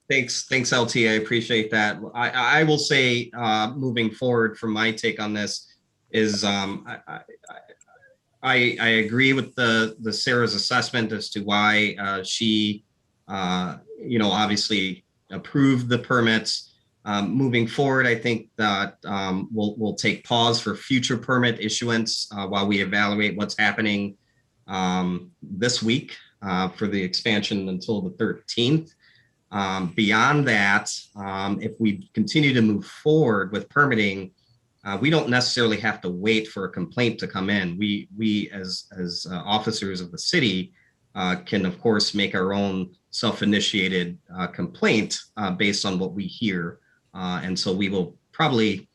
Thanks, LT. I appreciate that. I will say, moving forward from my take on this is, I agree with the Sarah's assessment as to why she, obviously approved the permits. Moving forward, I think that we'll take pause for future permit issuance while we evaluate what's happening this week for the expansion until the 13th. Beyond that, if we continue to move forward with permitting, we don't necessarily have to wait for a complaint to come in. We as officers of the city can, of course, make our own self-initiated complaint based on what we hear. And so we will probably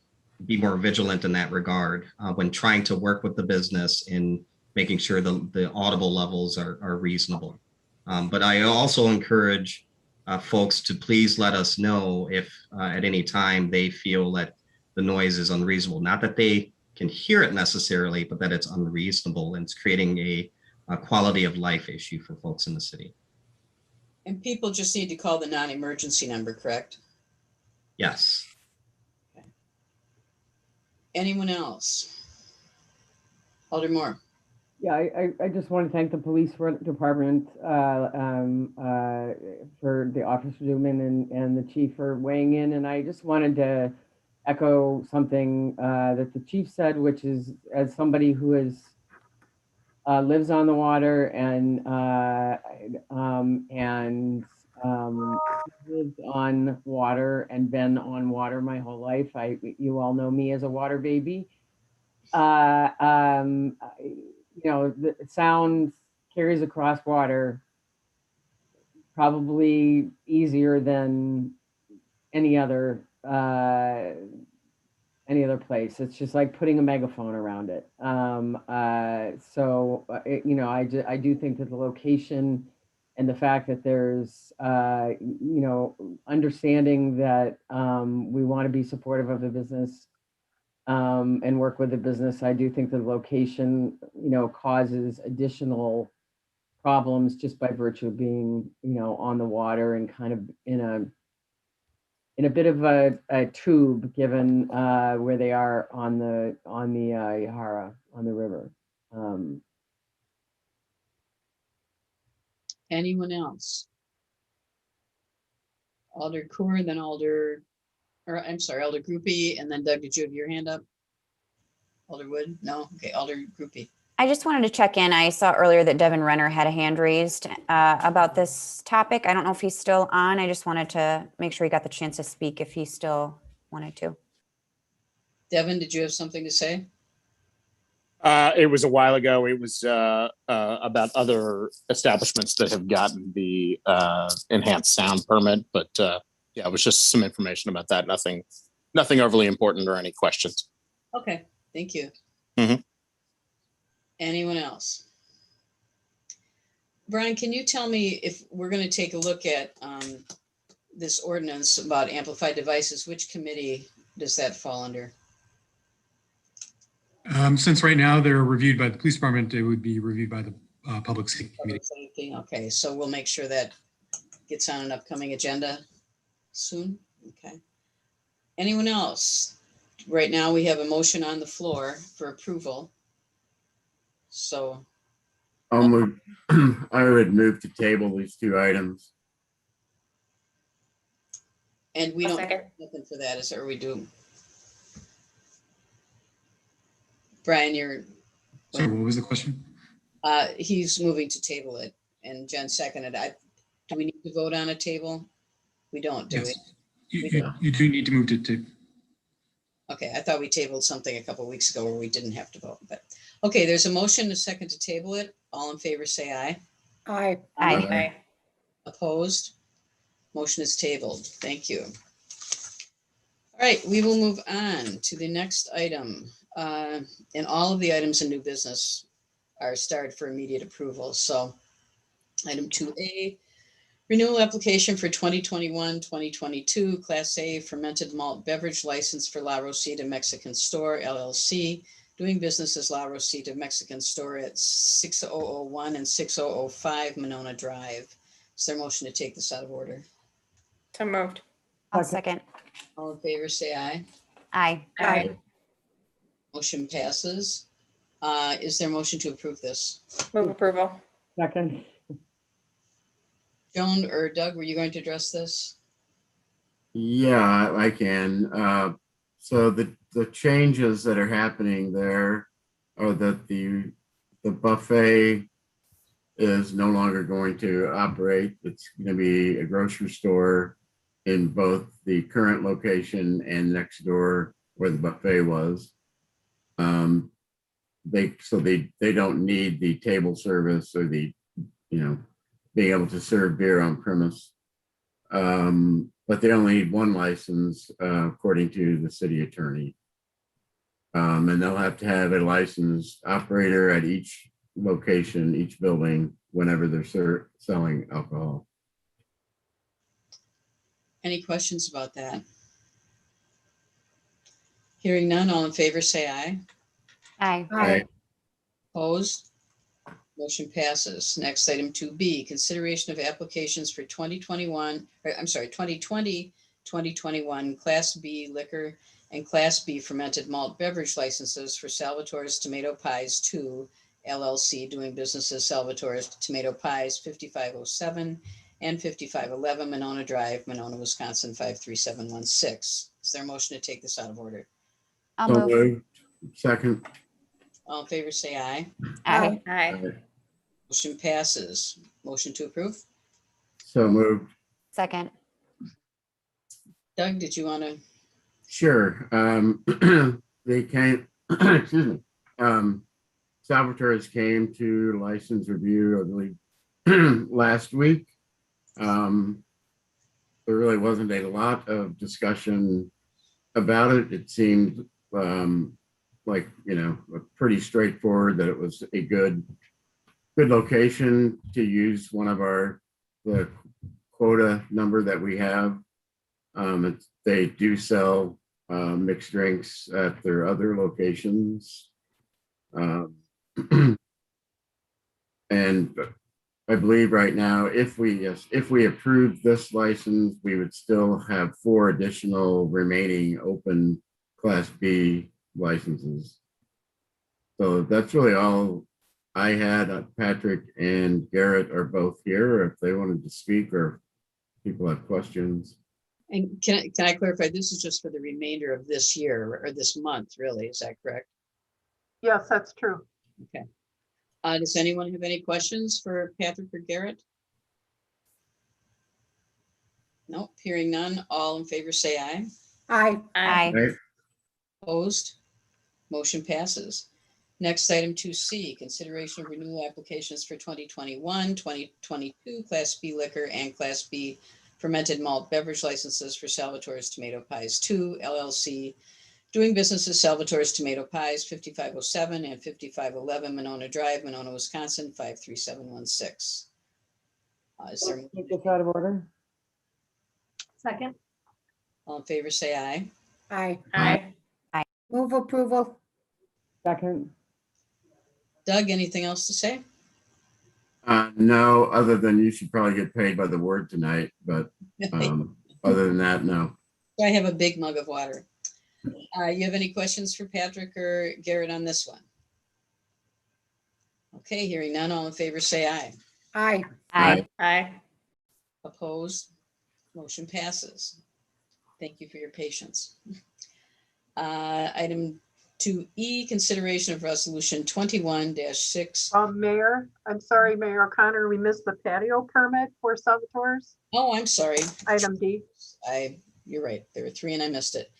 be more vigilant in that regard when trying to work with the business in making sure the audible levels are reasonable. But I also encourage folks to please let us know if at any time they feel that the noise is unreasonable. Not that they can hear it necessarily, but that it's unreasonable and it's creating a quality of life issue for folks in the city. And people just need to call the non-emergency number, correct? Yes. Okay. Anyone else? Alder Moore. Yeah, I just want to thank the police department for the Officer Newman and the chief for weighing in. And I just wanted to echo something that the chief said, which is, as somebody who is lives on the water and lived on water and been on water my whole life. You all know me as a water baby. The sound carries across water probably easier than any other place. It's just like putting a megaphone around it. I do think that the location and the fact that there's understanding that we want to be supportive of the business and work with the business. I do think the location, causes additional problems just by virtue of being, on the water and kind of in a bit of a tube, given where they are on the Yahara, on the river. Anyone else? Alder Coor, then Alder Groupie, and then Doug, did you have your hand up? Alder Wood? No? Okay, Alder Groupie. I just wanted to check in. I saw earlier that Devin Renner had a hand raised about this topic. I don't know if he's still on. I just wanted to make sure he got the chance to speak if he still wanted to. Devin, did you have something to say? It was a while ago. It was about other establishments that have gotten the enhanced sound permit, but yeah, it was just some information about that. Nothing overly important or any questions. Okay, thank you. Mm-hmm. Anyone else? Brian, can you tell me, if we're going to take a look at this ordinance about amplified devices, which committee does that fall under? Since right now they're reviewed by the police department, it would be reviewed by the public safety committee. Okay, so we'll make sure that gets on an upcoming agenda soon. Okay. Anyone else? Right now we have a motion on the floor for approval. So I would move to table these two items. And we don't have nothing for that, is there? We do. Brian, Sorry, what was the question? He's moving to table it, and Jen seconded. Do we need to vote on a table? We don't, do Yes. we? You do need to move to table. Okay, I thought we tabled something a couple of weeks ago where we didn't have to vote, but okay, there's a motion, a second to table it. All in favor, say aye. Aye. Aye. Opposed? Motion is tabled. Thank you. All right, we will move on to the next item. And all of the items in new business are starred for immediate approval. So item 2A, renewal application for 2021-2022 Class A fermented malt beverage license for La Rosita Mexican Store LLC, doing business as La Rosita Mexican Store at 6001 and 6005 Monona Drive. Is there a motion to take this out of order? So moved. I'll second. All in favor, say aye. Aye. Aye. Motion passes. Is there a motion to approve this? Move approval. Second. Joan or Doug, were you going to address this? Yeah, I can. So the changes that are happening there are that the buffet is no longer going to operate. It's going to be a grocery store in both the current location and next door where the buffet was. They don't need the table service or the, being able to serve beer on premise. But they only need one license, according to the city attorney. And they'll have to have a licensed operator at each location, each building, whenever they're selling alcohol. Any questions about that? Hearing none, all in favor, say aye. Aye. Aye. Opposed? Motion passes. Next, item 2B, consideration of applications for 2020-2021 Class B liquor and Class B fermented malt beverage licenses for Salvatore's Tomato Pies 2 LLC, doing business as Salvatore's Tomato Pies, 5507 and 5511 Monona Drive, Monona, Wisconsin, 53716. Is there a motion to take this out of order? I'll So move. moved. Second. All in favor, say aye. Aye. Aye. Motion passes. Motion to approve? So moved. Second. Doug, did you want to? Sure. They came, excuse me. Salvatore's came to license review, I believe, last week. There really wasn't a lot of discussion about it. It seemed like, pretty straightforward that it was a good location to use one of the quota number that we have. They do sell mixed drinks at their other locations. And I believe right now, if we approve this license, we would still have 4 additional remaining open Class B licenses. So that's really all I had. Patrick and Garrett are both here if they wanted to speak or people have questions. And can I clarify, this is just for the remainder of this year or this month, really, is that correct? Yes, that's true. Okay. Does anyone have any questions for Patrick or Garrett? Nope, hearing none. All in favor, say aye. Aye. Aye. Right? Opposed? Motion passes. Next, item 2C, consideration of renewal applications for 2021, 2022 Class B liquor and Class B fermented malt beverage licenses for Salvatore's Tomato Pies 2 LLC, doing business as Salvatore's Tomato Pies, 5507 and 5511 Monona Drive, Monona, Wisconsin, 53716. Is there, Take this out of order. Second. all in favor, say aye. Aye. Aye. Move approval. Second. Doug, anything else to say? No, other than you should probably get paid by the word tonight, but other than that, no. I have a big mug of water. You have any questions for Patrick or Garrett on this one? Okay, hearing none, all in favor, say aye. Aye. Aye. Aye. Opposed? Motion passes. Thank you for your patience. Item 2E, consideration of resolution 21-6. Mayor, I'm sorry, Mayor O'Connor, we missed the patio permit for Salvatore's. Oh, I'm sorry. Item D. You're right. There were 3 and I missed it.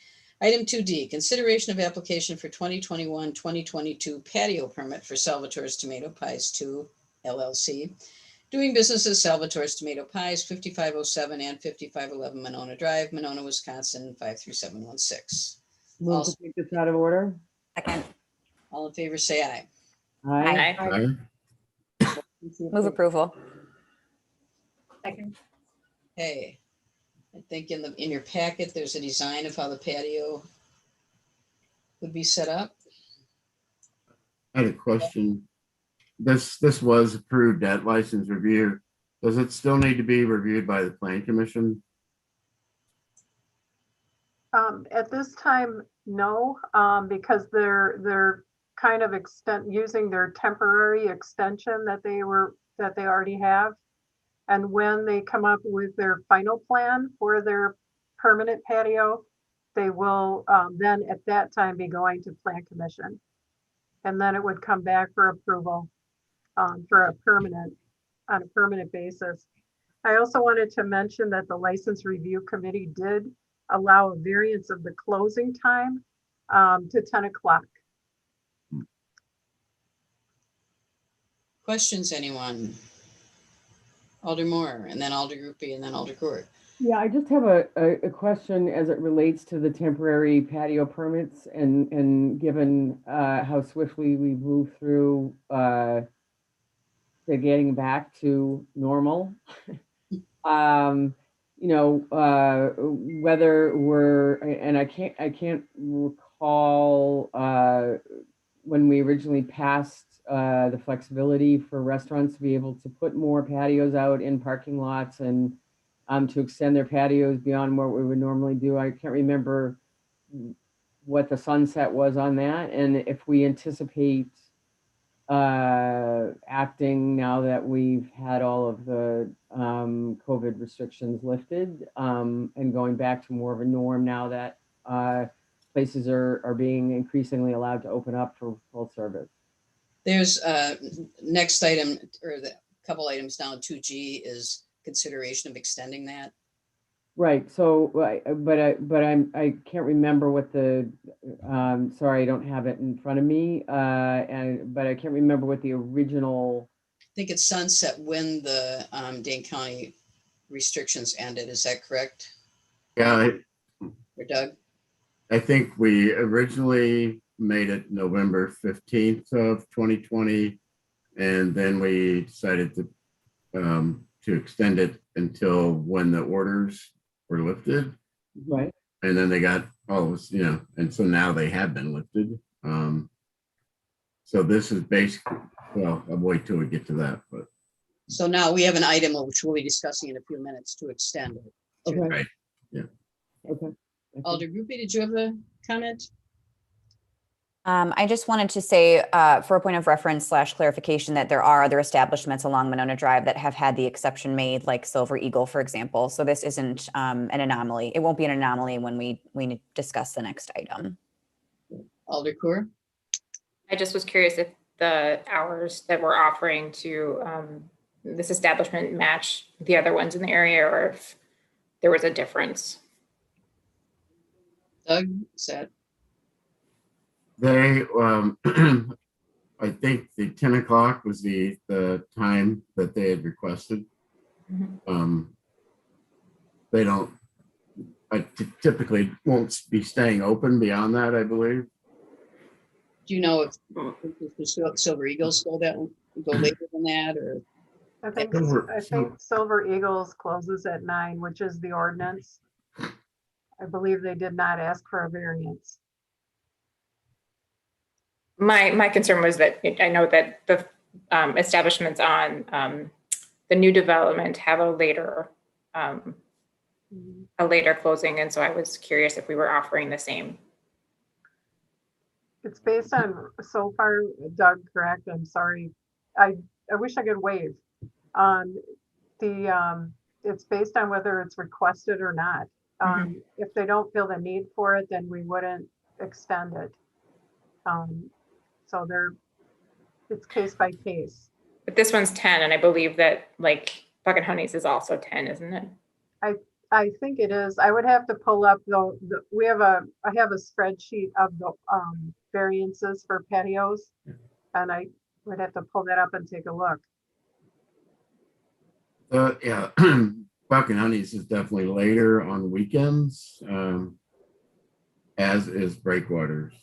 Item 2D, consideration of application for 2021-2022 patio permit for Salvatore's Tomato Pies 2 LLC, doing business as Salvatore's Tomato Pies, 5507 and 5511 Monona Drive, Monona, Wisconsin, 53716. Move to take this out of order. Second. All in favor, say aye. Aye. Aye. Move approval. Second. Okay. I think in your packet, there's a design of how the patio would be set up. I had a question. This was approved at license review. Does it still need to be reviewed by the plan commission? At this time, no, because they're kind of using their temporary extension that they already have. And when they come up with their final plan for their permanent patio, they will then at that time be going to plan commission. And then it would come back for approval on a permanent basis. I also wanted to mention that the license review committee did allow a variance of the closing time to 10 o'clock. Questions, anyone? Alder Moore, and then Alder Groupie, and then Alder Court. Yeah, I just have a question as it relates to the temporary patio permits and given how swiftly we move through to getting back to normal. Whether and I can't recall when we originally passed the flexibility for restaurants to be able to put more patios out in parking lots and to extend their patios beyond what we would normally do. I can't remember what the sunset was on that, and if we anticipate acting now that we've had all of the COVID restrictions lifted and going back to more of a norm now that places are being increasingly allowed to open up for full service. There's next item, or the couple items down, 2G is consideration of extending that. Right. So, but I can't remember what the, sorry, I don't have it in front of me. But I can't remember what the original. I think it's sunset when the Dane County restrictions ended. Is that correct? Yeah. Or Doug? I think we originally made it November 15th of 2020. And then we decided to extend it until when the orders were lifted. Right. And then they got all this, and so now they have been lifted. So this is basically, well, I'll wait till we get to that, but. So now we have an item which we'll be discussing in a few minutes to extend it. Okay. Right. Yeah. Okay. Alder Groupie, did you have a comment? I just wanted to say, for a point of reference / clarification, that there are other establishments along Monona Drive that have had the exception made, like Silver Eagle, for example. So this isn't an anomaly. It won't be an anomaly when we discuss the next item. Alder Court? I just was curious if the hours that we're offering to this establishment match the other ones in the area, or if there was a difference. Doug, said. They, I think the 10 o'clock was the time that they had requested. Mm-hmm. They don't, typically won't be staying open beyond that, I believe. Do you know if Silver Eagles go later than that, or? I think Silver Eagles closes at 9, which is the ordinance. I believe they did not ask for a variance. My concern was that I know that the establishments on the new development have a later closing, and so I was curious if we were offering the same. It's based on, so far, Doug, correct? I'm sorry. I wish I could waive. It's based on whether it's requested or not. If they don't feel the need for it, then we wouldn't extend it. So it's case by case. But this one's 10, and I believe that like Buck and Honey's is also 10, isn't it? I think it is. I would have to pull up I have a spreadsheet of the variances for patios, and I would have to pull that up and take a look. Yeah, Buck and Honey's is definitely later on weekends, as is Breakwaters.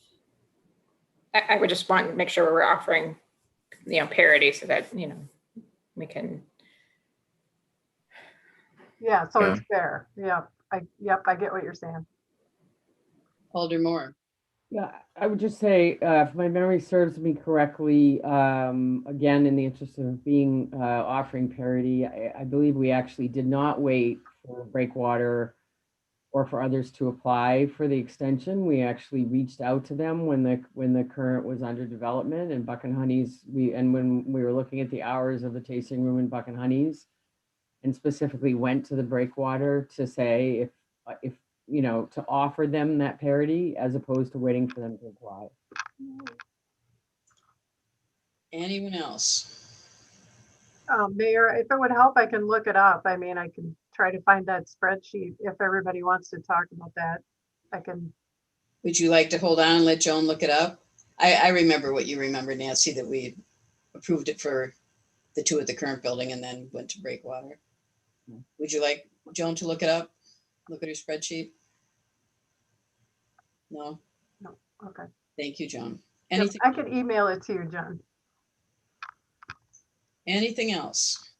I would just want to make sure we're offering, parity so that, we can. Yeah, so it's fair. Yeah, I get what you're saying. Alder Moore. Yeah, I would just say, if my memory serves me correctly, again, in the interest of being offering parity, I believe we actually did not wait for Breakwater or for others to apply for the extension. We actually reached out to them when the current was under development, and Buck and Honey's, when we were looking at the hours of the tasting room in Buck and Honey's, and specifically went to the Breakwater to say if to offer them that parity as opposed to waiting for them to apply. Anyone else? Mayor, if it would help, I can look it up. I mean, I can try to find that spreadsheet. If everybody wants to talk about that, I can. Would you like to hold on and let Joan look it up? I remember what you remember, Nancy, that we approved it for the two at the current building and then went to Breakwater. Would you like Joan to look it up? Look at her spreadsheet? No? No, okay. Thank you, Joan. Yep, Anything, I can email it to you, John. anything else?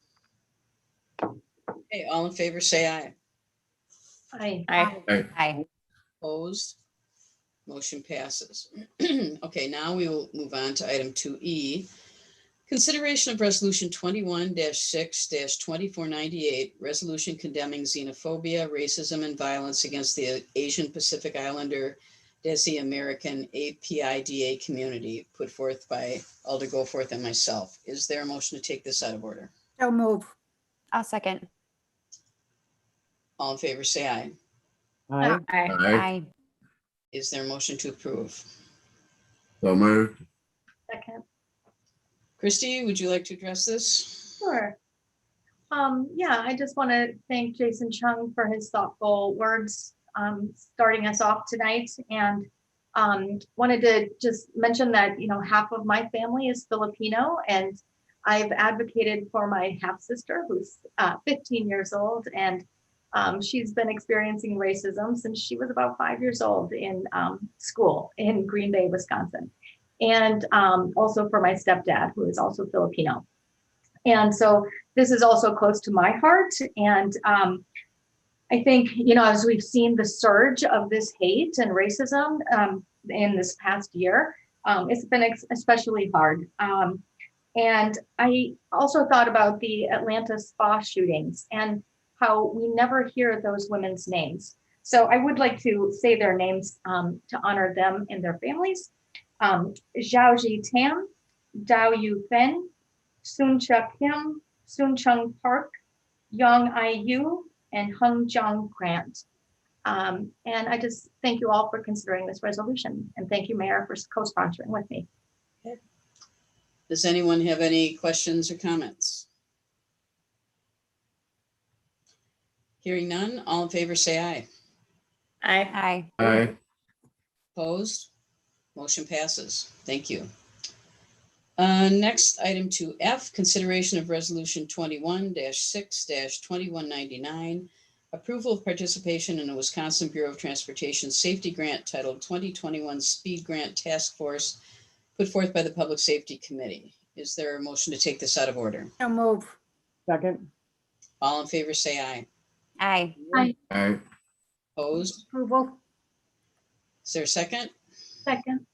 Okay, all in favor, say aye. Aye. Aye. Aye. Opposed? Motion passes. Okay, now we will move on to item 2E. Consideration of resolution 21-6-2498, resolution condemning xenophobia, racism, and violence against the Asian Pacific Islander Desi American APIDA community, put forth by Alder Goforth and myself. Is there a motion to take this out of order? So move. I'll second. All in favor, say aye. Aye. Aye. Aye. Aye. Is there a motion to approve? So moved. Second. Christy, would you like to address this? Sure. Yeah, I just want to thank Jason Chung for his thoughtful words starting us off tonight, and wanted to just mention that half of my family is Filipino, and I've advocated for my half sister who's 15 years old, and she's been experiencing racism since she was about 5 years old in school in Green Bay, Wisconsin. And also for my stepdad, who is also Filipino. And so this is also close to my heart. And I think, as we've seen the surge of this hate and racism in this past year, it's been especially hard. And I also thought about the Atlanta spa shootings and how we never hear those women's names. So I would like to say their names to honor them and their families. Zhao Ji Tam, Dao Yu Fen, Soon Cha Kim, Soon Chung Park, Yang Ai Yu, and Hung Jong Grant. And I just thank you all for considering this resolution. And thank you, Mayor, for co-sponsoring with me. Does anyone have any questions or comments? Hearing none, all in favor, say aye. Aye. Aye. Aye. Opposed? Motion passes. Thank you. Next, item 2F, consideration of resolution 21-6-2199, approval of participation in a Wisconsin Bureau of Transportation safety grant titled 2021 Speed Grant Task Force, put forth by the Public Safety Committee. Is there a motion to take this out of order? So move. Second. All in favor, say aye. Aye. Aye. Aye. Opposed? Approval. Is there a second? Second.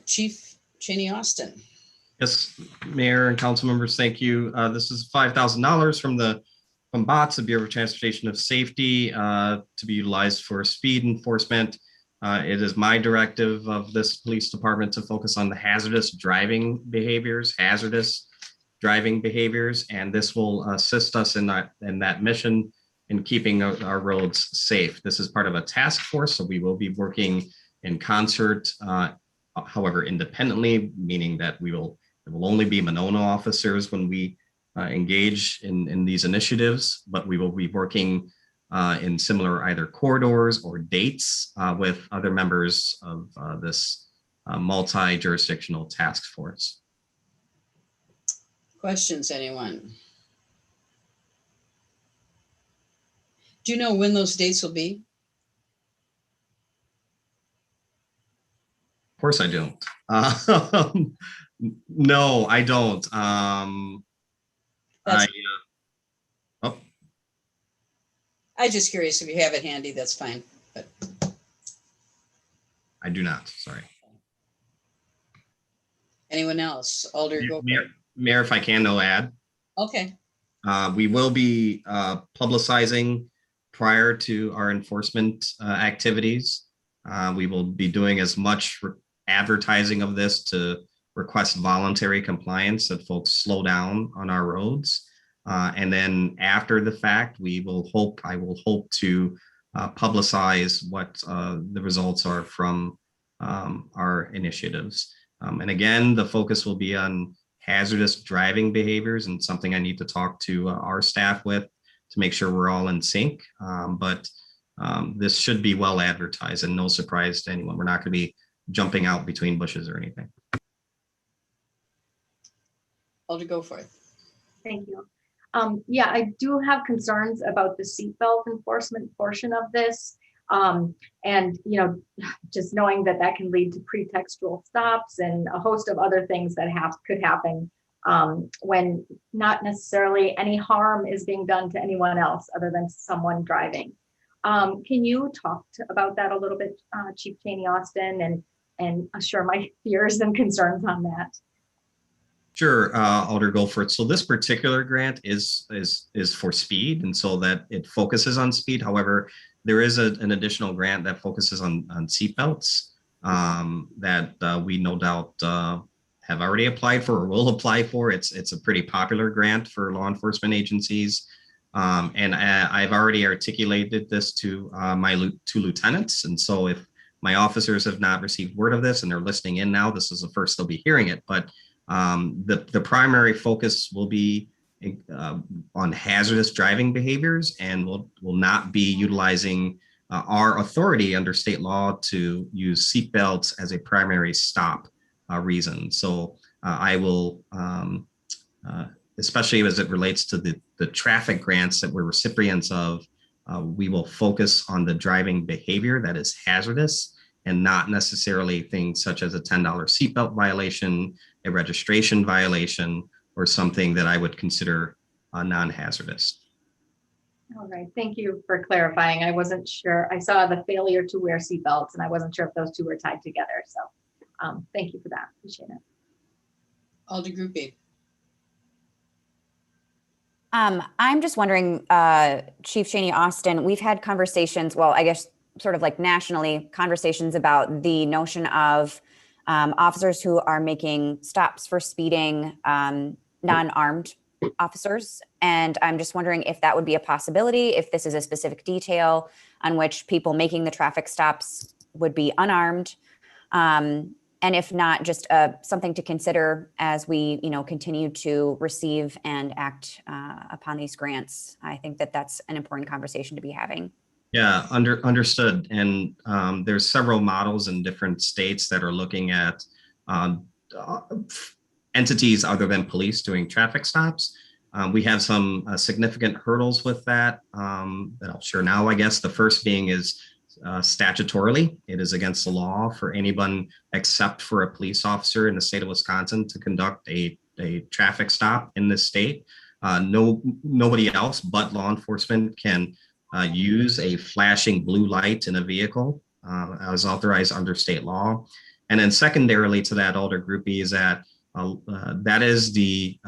Chief Cheney Austin. Yes, Mayor and council members, thank you. This is $5,000 from BOTS, the Bureau of Transportation of Safety, to be utilized for speed enforcement. It is my directive of this police department to focus on the hazardous driving behaviors, and this will assist us in that mission in keeping our roads safe. This is part of a task force, so we will be working in concert, however, independently, meaning that it will only be Monona officers when we engage in these initiatives, but we will be working in similar either corridors or dates with other members of this multi-jurisdictional task force. Questions, anyone? Do you know when those dates will be? Of course I don't. No, I don't. I'm just curious if you have it handy, that's fine. But I do not, sorry. Anyone else? Alder, go. Mayor, if I can, no add. Okay, We will be publicizing prior to our enforcement activities. We will be doing as much advertising of this to request voluntary compliance that folks slow down on our roads. And then after the fact, I will hope to publicize what the results are from our initiatives. And again, the focus will be on hazardous driving behaviors, and something I need to talk to our staff with to make sure we're all in sync. But this should be well advertised and no surprise to anyone. We're not going to be jumping out between bushes or anything. Alder, go for it. Thank you. Yeah, I do have concerns about the seatbelt enforcement portion of this. And, you know, just knowing that that can lead to pretextual stops and a host of other things that could happen when not necessarily any harm is being done to anyone else other than someone driving. Can you talk about that a little bit, Chief Cheney Austin, and assure my fears and concerns on that? Sure, Alder Goldford. So this particular grant is for speed, and so that it focuses on speed. However, there is an additional grant that focuses on seatbelts that we no doubt have already applied for or will apply for. It's a pretty popular grant for law enforcement agencies. And I've already articulated this to my two lieutenants. And so if my officers have not received word of this and they're listening in now, this is the first they'll be hearing it. But the primary focus will be on hazardous driving behaviors, and will not be utilizing our authority under state law to use seatbelts as a primary stop reason. So I will, especially as it relates to the traffic grants that we're recipients of, we will focus on the driving behavior that is hazardous and not necessarily things such as a $10 seatbelt violation, a registration violation, or something that I would consider non-hazardous. All right, thank you for clarifying. I wasn't sure. I saw the failure to wear seatbelts and I wasn't sure if those two were tied together. So thank you for that. Appreciate it. Alder Groupie. I'm just wondering, Chief Cheney Austin, we've had conversations, well, I guess sort of like nationally, conversations about the notion of officers who are making stops for speeding, non-armed officers. And I'm just wondering if that would be a possibility, if this is a specific detail on which people making the traffic stops would be unarmed. And if not, just something to consider as we, continue to receive and act upon these grants. I think that that's an important conversation to be having. Yeah, understood. And there's several models in different states that are looking at entities other than police doing traffic stops. We have some significant hurdles with that I'll share now, I guess. The first being is statutorily, it is against the law for anyone except for a police officer in the state of Wisconsin to conduct a traffic stop in this state. Nobody else but law enforcement can use a flashing blue light in a vehicle as authorized under state law. And then secondarily to that, Alder Groupie, is that that is the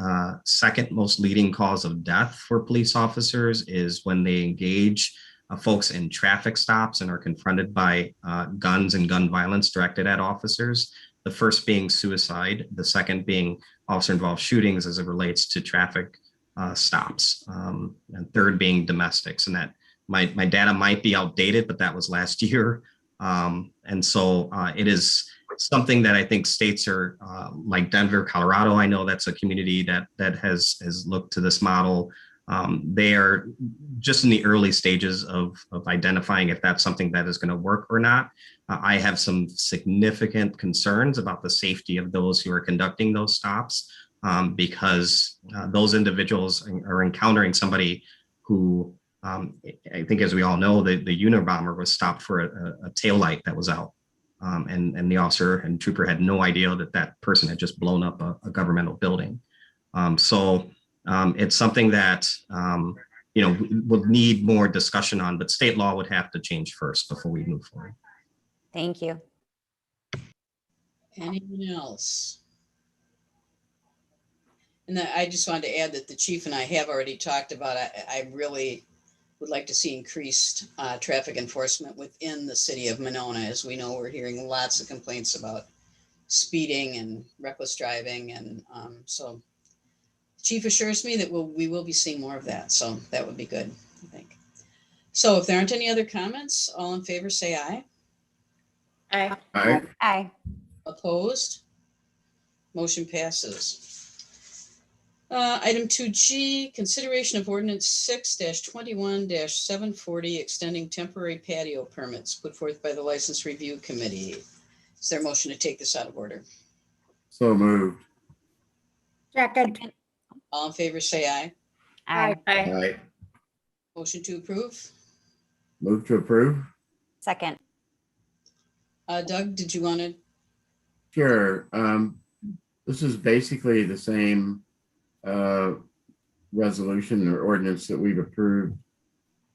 second most leading cause of death for police officers, is when they engage folks in traffic stops and are confronted by guns and gun violence directed at officers. The first being suicide, the second being officer-involved shootings as it relates to traffic stops, and third being domestics. And that my data might be outdated, but that was last year. And so it is something that I think states are like Denver, Colorado. I know that's a community that has looked to this model. They are just in the early stages of identifying if that's something that is going to work or not. I have some significant concerns about the safety of those who are conducting those stops because those individuals are encountering somebody who, I think, as we all know, the Unabomber was stopped for a taillight that was out. And the officer and trooper had no idea that person had just blown up a governmental building. So it's something that, would need more discussion on, but state law would have to change first before we move forward. Thank you. Anyone else? And I just wanted to add that the chief and I have already talked about, I really would like to see increased traffic enforcement within the city of Monona. As we know, we're hearing lots of complaints about speeding and reckless driving. And so the chief assures me that we will be seeing more of that. So that would be good, I think. So if there aren't any other comments, all in favor say aye. Aye. Aye. Aye. Opposed? Motion passes. Item 2G, consideration of ordinance 6-21-740, extending temporary patio permits put forth by the License Review Committee. Is there a motion to take this out of order? So moved. Second. All in favor, say aye. Aye. Aye. Aye. Motion to approve. Move to approve? Second. Doug, did you want to? Sure. This is basically the same resolution or ordinance that we've approved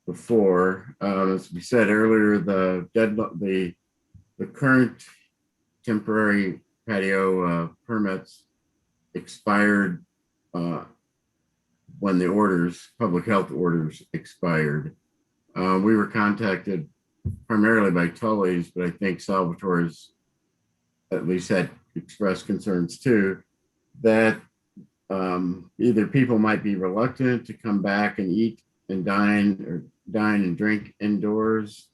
before. As we said earlier, the current temporary patio permits expired when the public health orders expired. We were contacted primarily by Tully's, but I think Salvatore's at least had expressed concerns too, that either people might be reluctant to come back and eat and dine and drink indoors,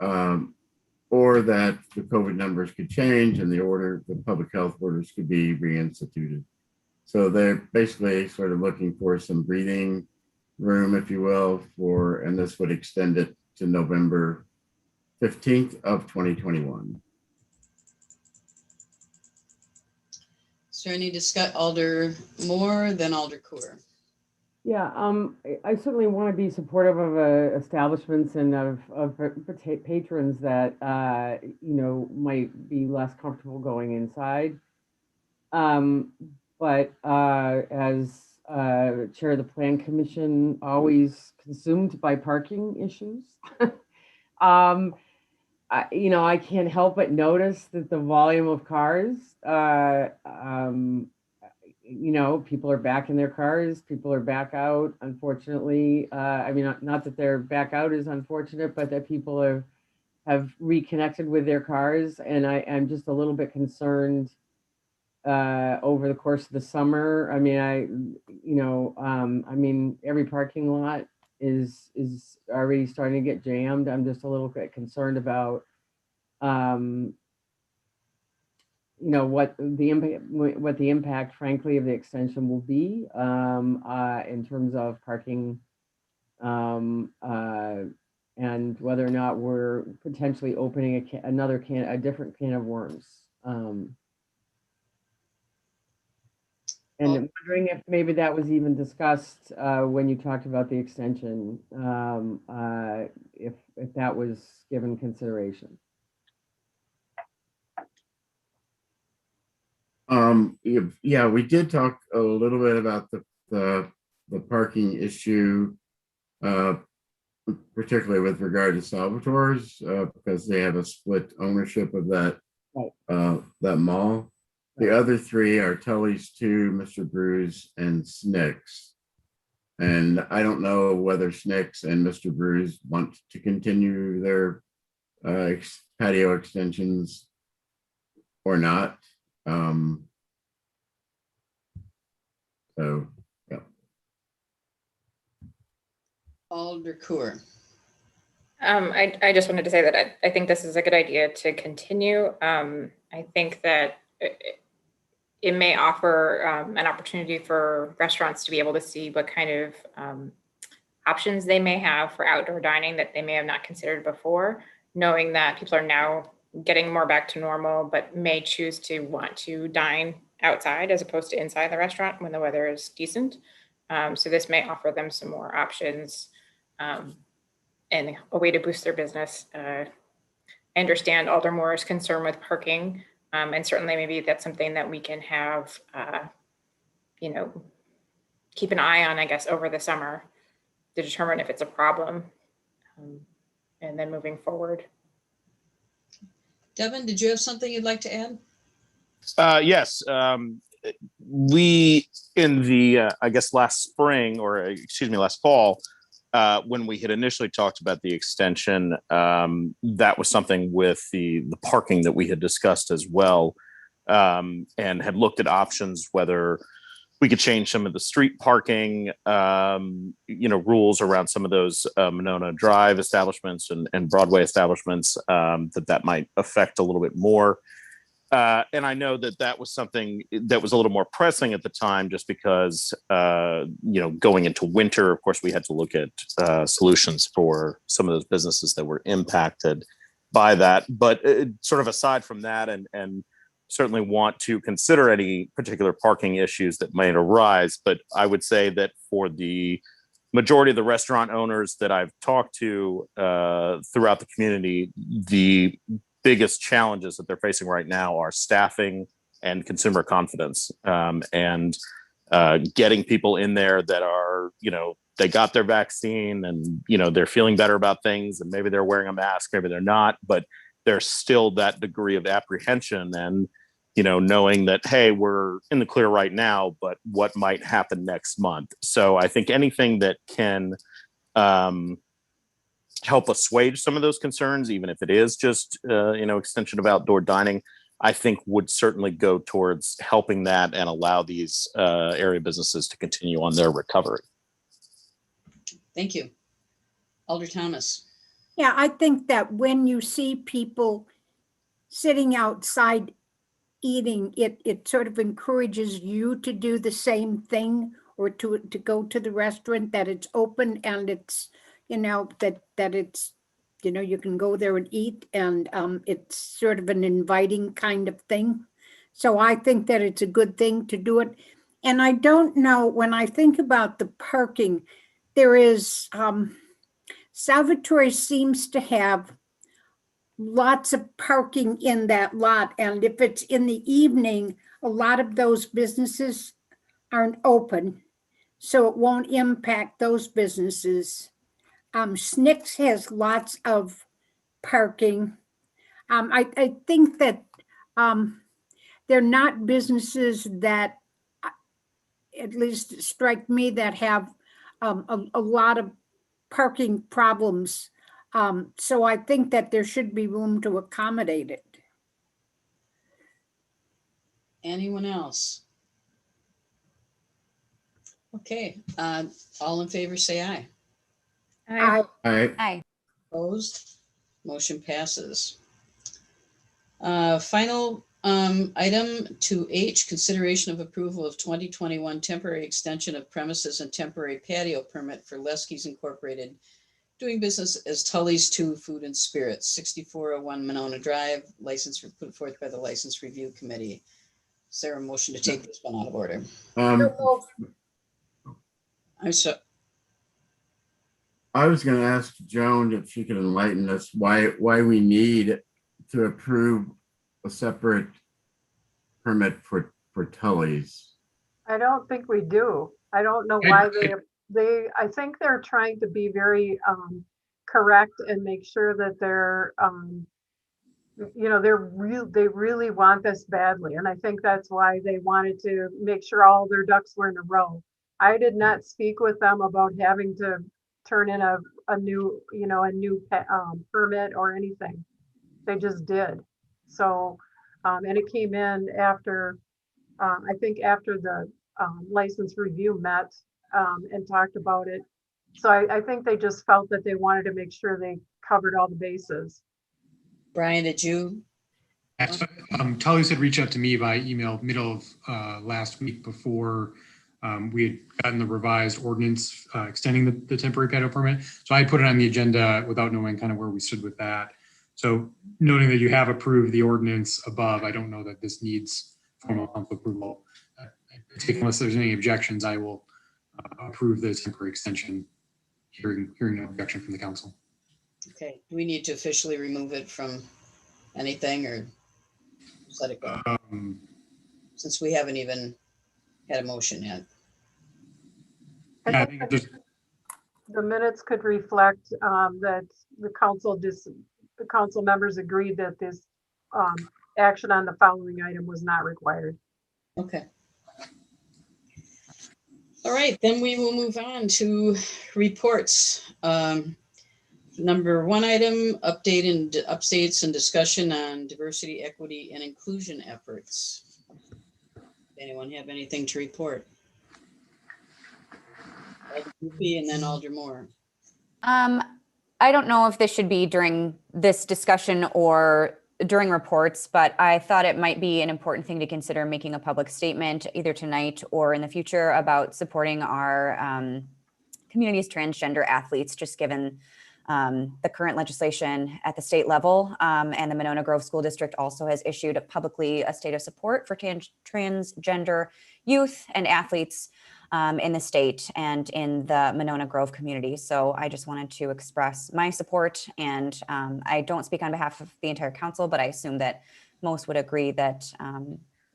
or that the COVID numbers could change and the public health orders could be reinstituted. So they're basically sort of looking for some breathing room, if you will, and this would extend it to November 15th of 2021. Is there any discuss Alder Moore, then Alder Coor? Yeah, I certainly want to be supportive of establishments and of patrons that might be less comfortable going inside. But as chair of the Plan Commission, always consumed by parking issues, I can't help but notice that the volume of cars, people are back in their cars, people are back out, unfortunately. Not that they're back out is unfortunate, but that people have reconnected with their cars. And I'm just a little bit concerned over the course of the summer. Every parking lot is already starting to get jammed. I'm just a little bit concerned about what the impact, frankly, of the extension will be in terms of parking, and whether or not we're potentially opening a different can of worms. And I'm wondering if maybe that was even discussed when you talked about the extension, if that was given consideration. Yeah, we did talk a little bit about the parking issue, particularly with regard to Salvatore's, because they have a split ownership of that mall. The other three are Tully's 2, Mr. Brews, and Snicks. And I don't know whether Snicks and Mr. Brews want to continue their patio extensions or not. So, yeah. Alder Coor. I just wanted to say that I think this is a good idea to continue. I think that it may offer an opportunity for restaurants to be able to see what kind of options they may have for outdoor dining that they may have not considered before, knowing that people are now getting more back to normal, but may choose to want to dine outside as opposed to inside the restaurant when the weather is decent. So this may offer them some more options and a way to boost their business. I understand Alder Moore's concern with parking, and certainly maybe that's something that we can have, keep an eye on, I guess, over the summer to determine if it's a problem, and then moving forward. Devin, did you have something you'd like to add? Yes, we in the I guess last spring, or excuse me, last fall, when we had initially talked about the extension, that was something with the parking that we had discussed as well, and had looked at options whether we could change some of the street parking, rules around some of those Monona Drive establishments and Broadway establishments, that might affect a little bit more. And I know that was something that was a little more pressing at the time, just because, going into winter, of course, we had to look at solutions for some of those businesses that were impacted by that. But sort of aside from that, and certainly want to consider any particular parking issues that might arise. But I would say that for the majority of the restaurant owners that I've talked to throughout the community, the biggest challenges that they're facing right now are staffing and consumer confidence, and getting people in there that are, they got their vaccine and, they're feeling better about things, and maybe they're wearing a mask, maybe they're not, but there's still that degree of apprehension and, knowing that, hey, we're in the clear right now, but what might happen next month? So I think anything that can help assuage some of those concerns, even if it is just, extension of outdoor dining, I think would certainly go towards helping that and allow these area businesses to continue on their recovery. Thank you. Alder Thomas. Yeah, I think that when you see people sitting outside eating, it sort of encourages you to do the same thing, or to go to the restaurant, that it's open and it's, that it's, you can go there and eat, and it's sort of an inviting kind of thing. So I think that it's a good thing to do it. And I don't know, when I think about the parking, there is, Salvatore seems to have lots of parking in that lot. And if it's in the evening, a lot of those businesses aren't open, so it won't impact those businesses. Snicks has lots of parking. I think that they're not businesses that, at least strike me, that have a lot of parking problems. So I think that there should be room to accommodate it. Anyone else? Okay, all in favor, say aye. Aye. Aye. Opposed? Motion passes. Final item 2H, consideration of approval of 2021 temporary extension of premises and temporary patio permit for Leskies Incorporated, doing business as Tully's 2 Food and Spirits, 6401 Monona Drive, license put forth by the License Review Committee. Is there a motion to take this one out of order? I was going to ask Joan if she could enlighten us why we need to approve a separate permit for Tully's. I don't think we do. I don't know why I think they're trying to be very correct and make sure that they're they really want this badly. And I think that's why they wanted to make sure all their ducks were in a row. I did not speak with them about having to turn in a new permit or anything. They just did. So, and it came in after, I think after the license review met and talked about it. So I think they just felt that they wanted to make sure they covered all the bases. Brian, did you? Tully's had reached out to me by email middle of last week before we had gotten the revised ordinance extending the temporary patio permit. So I put it on the agenda without knowing kind of where we stood with that. So noting that you have approved the ordinance above, I don't know that this needs formal council approval. I think unless there's any objections, I will approve the temporary extension, hearing no objection from the council. Okay, do we need to officially remove it from anything, or just let it go? Since we haven't even had a motion yet. I think the minutes could reflect that the council members agreed that this action on the following item was not required. Okay. All right, then we will move on to reports. Number one item, updates and discussion on diversity, equity, and inclusion efforts. Anyone have anything to report? Alder Goofy and then Alder Moore. I don't know if this should be during this discussion or during reports, but I thought it might be an important thing to consider making a public statement either tonight or in the future about supporting our community's transgender athletes, just given the current legislation at the state level. And the Monona Grove School District also has issued publicly a state of support for transgender youth and athletes in the state and in the Monona Grove community. So I just wanted to express my support, and I don't speak on behalf of the entire council, but I assume that most would agree that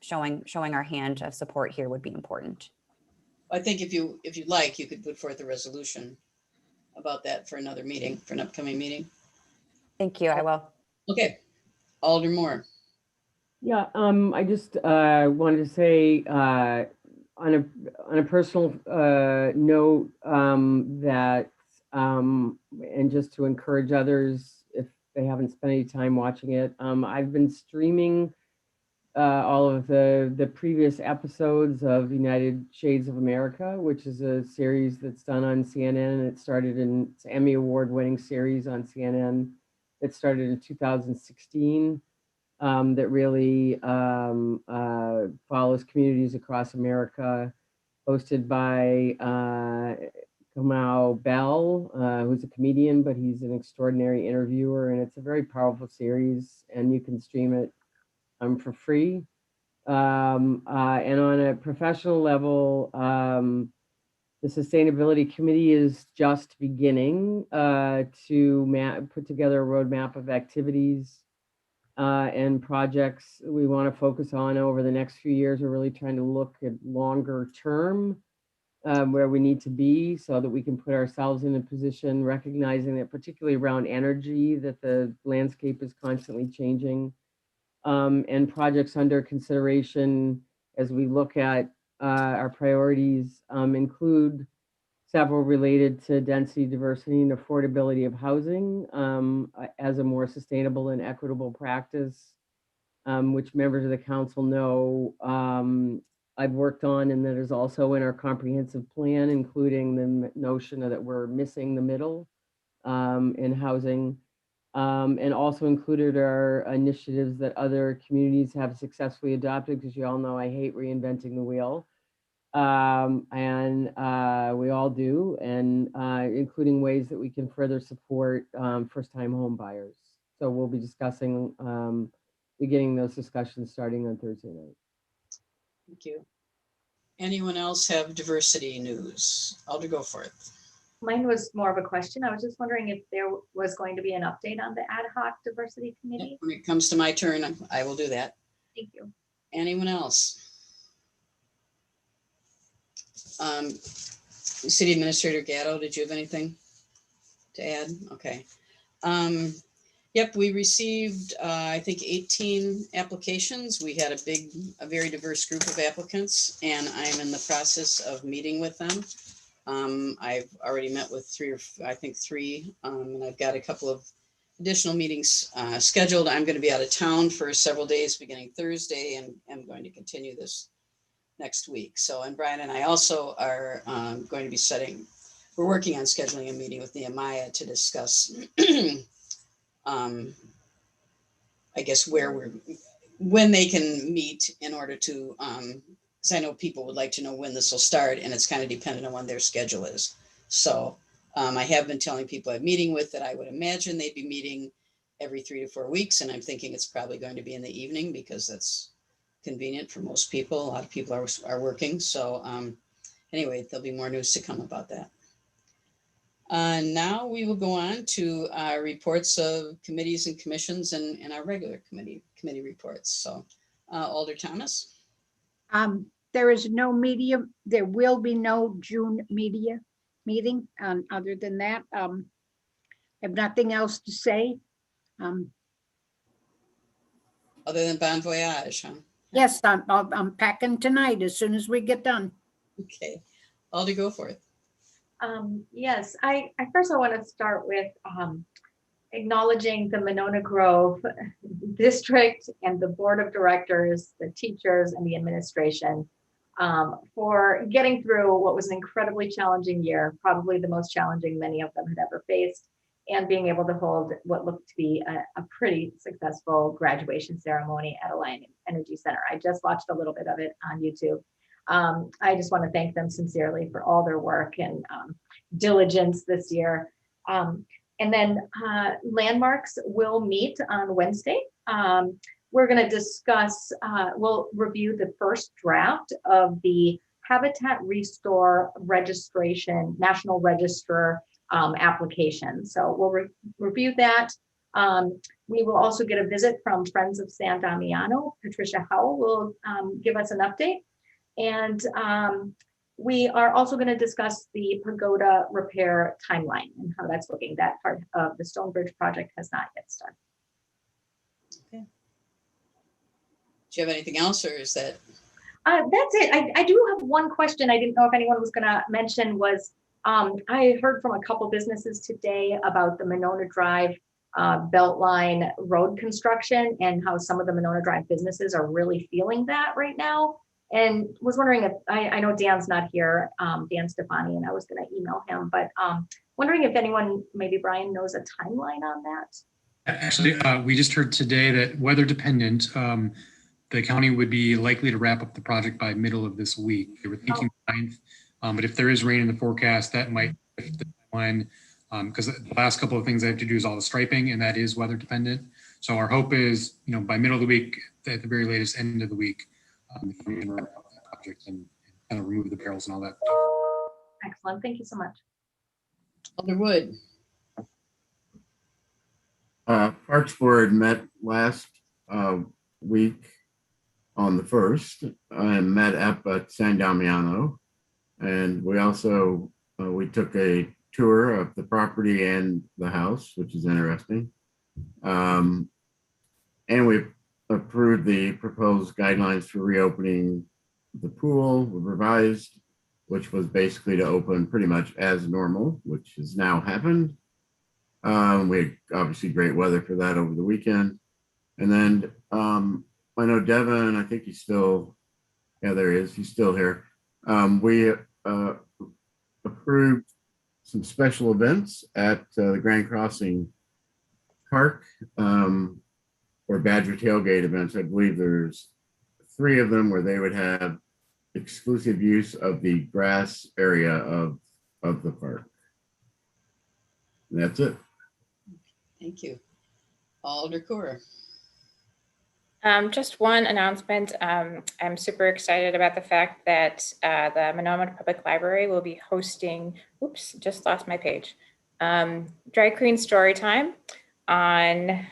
showing our hand of support here would be important. I think if you'd like, you could put forth a resolution about that for another meeting, for an upcoming meeting. Thank you, I will. Okay, Alder Moore. Yeah, I just wanted to say on a personal note that and just to encourage others if they haven't spent any time watching it, I've been streaming all of the previous episodes of United Shades of America, which is a series that's done on CNN. It started in it's an Emmy Award-winning series on CNN. It started in 2016. That really follows communities across America, hosted by Kamau Bell, who's a comedian, but he's an extraordinary interviewer, and it's a very powerful series, and you can stream it for free. And on a professional level, the Sustainability Committee is just beginning to put together a roadmap of activities and projects we want to focus on over the next few years. We're really trying to look at longer term where we need to be so that we can put ourselves in a position, recognizing that particularly around energy, that the landscape is constantly changing, and projects under consideration as we look at our priorities include several related to density, diversity, and affordability of housing as a more sustainable and equitable practice, which members of the council know I've worked on, and that is also in our comprehensive plan, including the notion that we're missing the middle in housing, and also included our initiatives that other communities have successfully adopted, because you all know I hate reinventing the wheel. And we all do, and including ways that we can further support first-time home buyers. So we'll be discussing, beginning those discussions starting on Thursday night. Thank you. Anyone else have diversity news? Alder, go for it. Mine was more of a question. I was just wondering if there was going to be an update on the ad hoc diversity committee. When it comes to my turn, I will do that. Thank you. Anyone else? City Administrator Gatto, did you have anything to add? Okay. Yep, we received, I think 18 applications. We had a very diverse group of applicants, and I'm in the process of meeting with them. I've already met with three, and I've got a couple of additional meetings scheduled. I'm going to be out of town for several days beginning Thursday, and I'm going to continue this next week. So, and Brian and I also are going to be we're working on scheduling a meeting with Nehemiah to discuss, I guess when they can meet in order to, because I know people would like to know when this will start, and it's kind of dependent on when their schedule is. So I have been telling people I'm meeting with that I would imagine they'd be meeting every 3 to 4 weeks, and I'm thinking it's probably going to be in the evening because that's convenient for most people. A lot of people are working. So anyway, there'll be more news to come about that. Now we will go on to reports of committees and commissions and our regular committee reports. So Alder Thomas. There is no media. There will be no June media meeting. Other than that, I have nothing else to say. other than Bon Voyage, huh? Yes, I'm packing tonight as soon as we get done. Okay, Alder, go for it. Yes, I first I want to start with acknowledging the Monona Grove District and the Board of Directors, the teachers, and the administration for getting through what was an incredibly challenging year, probably the most challenging many of them had ever faced, and being able to hold what looked to be a pretty successful graduation ceremony at Alliant Energy Center. I just watched a little bit of it on YouTube. I just want to thank them sincerely for all their work and diligence this year. And then Landmarks will meet on Wednesday. We're going to discuss, we'll review the first draft of the Habitat Restore registration, National Register application. So we'll review that. We will also get a visit from Friends of San Damiano. Patricia Howell will give us an update. And we are also going to discuss the pagoda repair timeline and how that's looking. That part of the Stonebridge project has not yet started. Okay. Do you have anything else, or is that? That's it. I do have one question I didn't know if anyone was going to mention was, I heard from a couple businesses today about the Monona Drive Beltline road construction and how some of the Monona Drive businesses are really feeling that right now. And was wondering if, I know Dan's not here, Dan Stefani, and I was going to email him, but wondering if anyone, maybe Brian, knows a timeline on that. Actually, we just heard today that weather dependent, the county would be likely to wrap up the project by middle of this week. They were thinking 9th, but if there is rain in the forecast, that might shift the timeline, because the last couple of things I have to do is all the striping, and that is weather dependent. So our hope is, by middle of the week, at the very latest end of the week, we can wrap up that project and kind of remove the barrels and all that. Excellent. Thank you so much. Alder Wood. Parks Board met last week on the 1st and met up at San Damiano. And we also, we took a tour of the property and the house, which is interesting. And we approved the proposed guidelines for reopening the pool, revised, which was basically to open pretty much as normal, which has now happened. We had obviously great weather for that over the weekend. And then I know Devin, I think he's still, yeah, there he is, he's still here. We approved some special events at the Grand Crossing Park, or Badger Tailgate events. I believe there's 3 of them where they would have exclusive use of the grass area of the park. And that's it. Thank you. Alder Coorer. Just one announcement. I'm super excited about the fact that the Monona Public Library will be hosting, oops, just lost my page, Drag Queen Storytime on,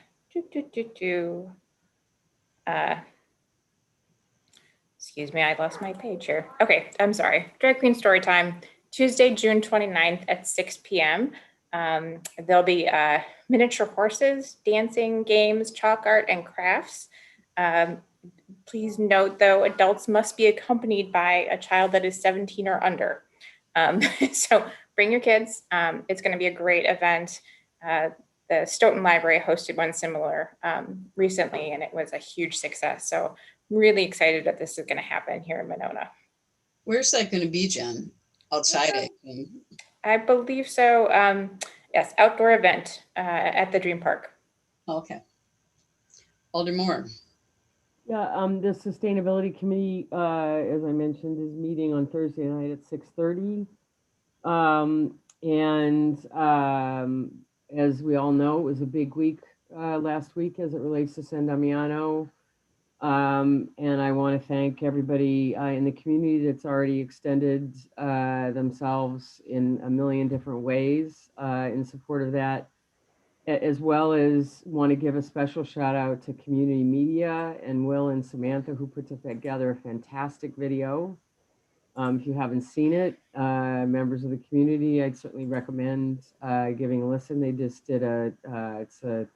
excuse me, I lost my page here. Okay, I'm sorry. Drag Queen Storytime, Tuesday, June 29th at 6 p.m. There'll be miniature horses, dancing, games, chalk art, and crafts. Please note, though, adults must be accompanied by a child that is 17 or under. So bring your kids. It's going to be a great event. The Stoughton Library hosted one similar recently, and it was a huge success. So I'm really excited that this is going to happen here in Monona. Where's that going to be, Jen? Outside? I believe so. Yes, outdoor event at the Dream Park. Okay. Alder Moore. Yeah, the Sustainability Committee, as I mentioned, is meeting on Thursday night at 6:30. As we all know, it was a big week last week as it relates to San Damiano. And I want to thank everybody in the community that's already extended themselves in a million different ways in support of that, as well as want to give a special shout out to community media and Will and Samantha, who put together a fantastic video. If you haven't seen it, members of the community, I'd certainly recommend giving a listen. They just did it's a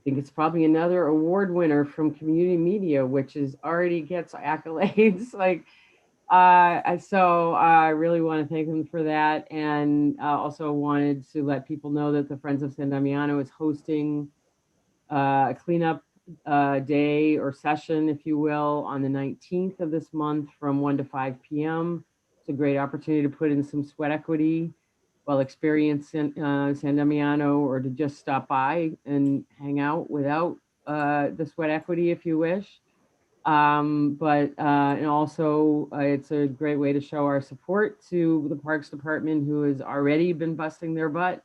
think it's probably another award winner from community media, which is already gets accolades. Like, so I really want to thank them for that. And also wanted to let people know that the Friends of San Damiano is hosting a cleanup day or session, if you will, on the 19th of this month from 1 to 5 p.m. It's a great opportunity to put in some sweat equity while experiencing San Damiano, or to just stop by and hang out without the sweat equity if you wish. And also it's a great way to show our support to the Parks Department, who has already been busting their butt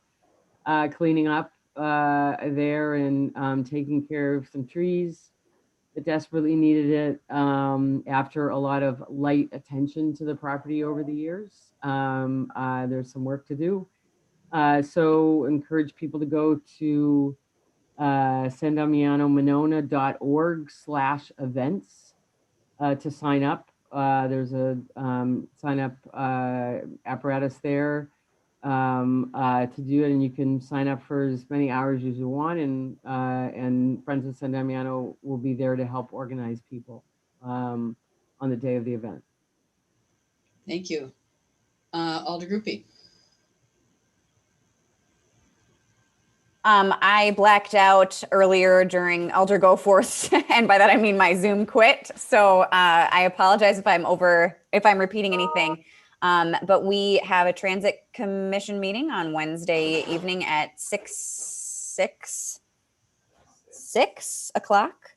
cleaning up there and taking care of some trees that desperately needed it after a lot of light attention to the property over the years. There's some work to do. So encourage people to go to sandamianomonona.org/events to sign up. There's a sign up apparatus there to do it, and you can sign up for as many hours as you want, and Friends of San Damiano will be there to help organize people on the day of the event. Thank you. Alder Groupie. I blacked out earlier during Alder Goforth, and by that I mean my Zoom quit. So I apologize if I'm repeating anything. But we have a Transit Commission meeting on Wednesday evening at 6 o'clock.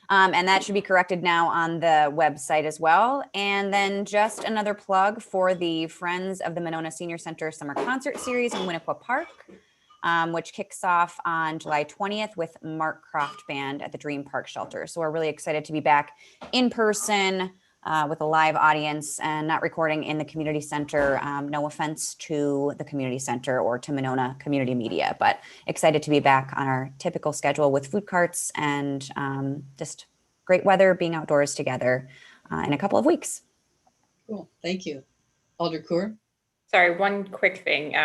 And that should be corrected now on the website as well. And then just another plug for the Friends of the Monona Senior Center Summer Concert Series in Winnequa Park, which kicks off on July 20th with Mark Croft Band at the Dream Park Shelter. So we're really excited to be back in person with a live audience and not recording in the community center. No offense to the community center or to Monona Community Media, but excited to be back on our typical schedule with food carts and just great weather, being outdoors together in a couple of weeks. Cool, thank you. Alder Kur. Sorry, one quick thing.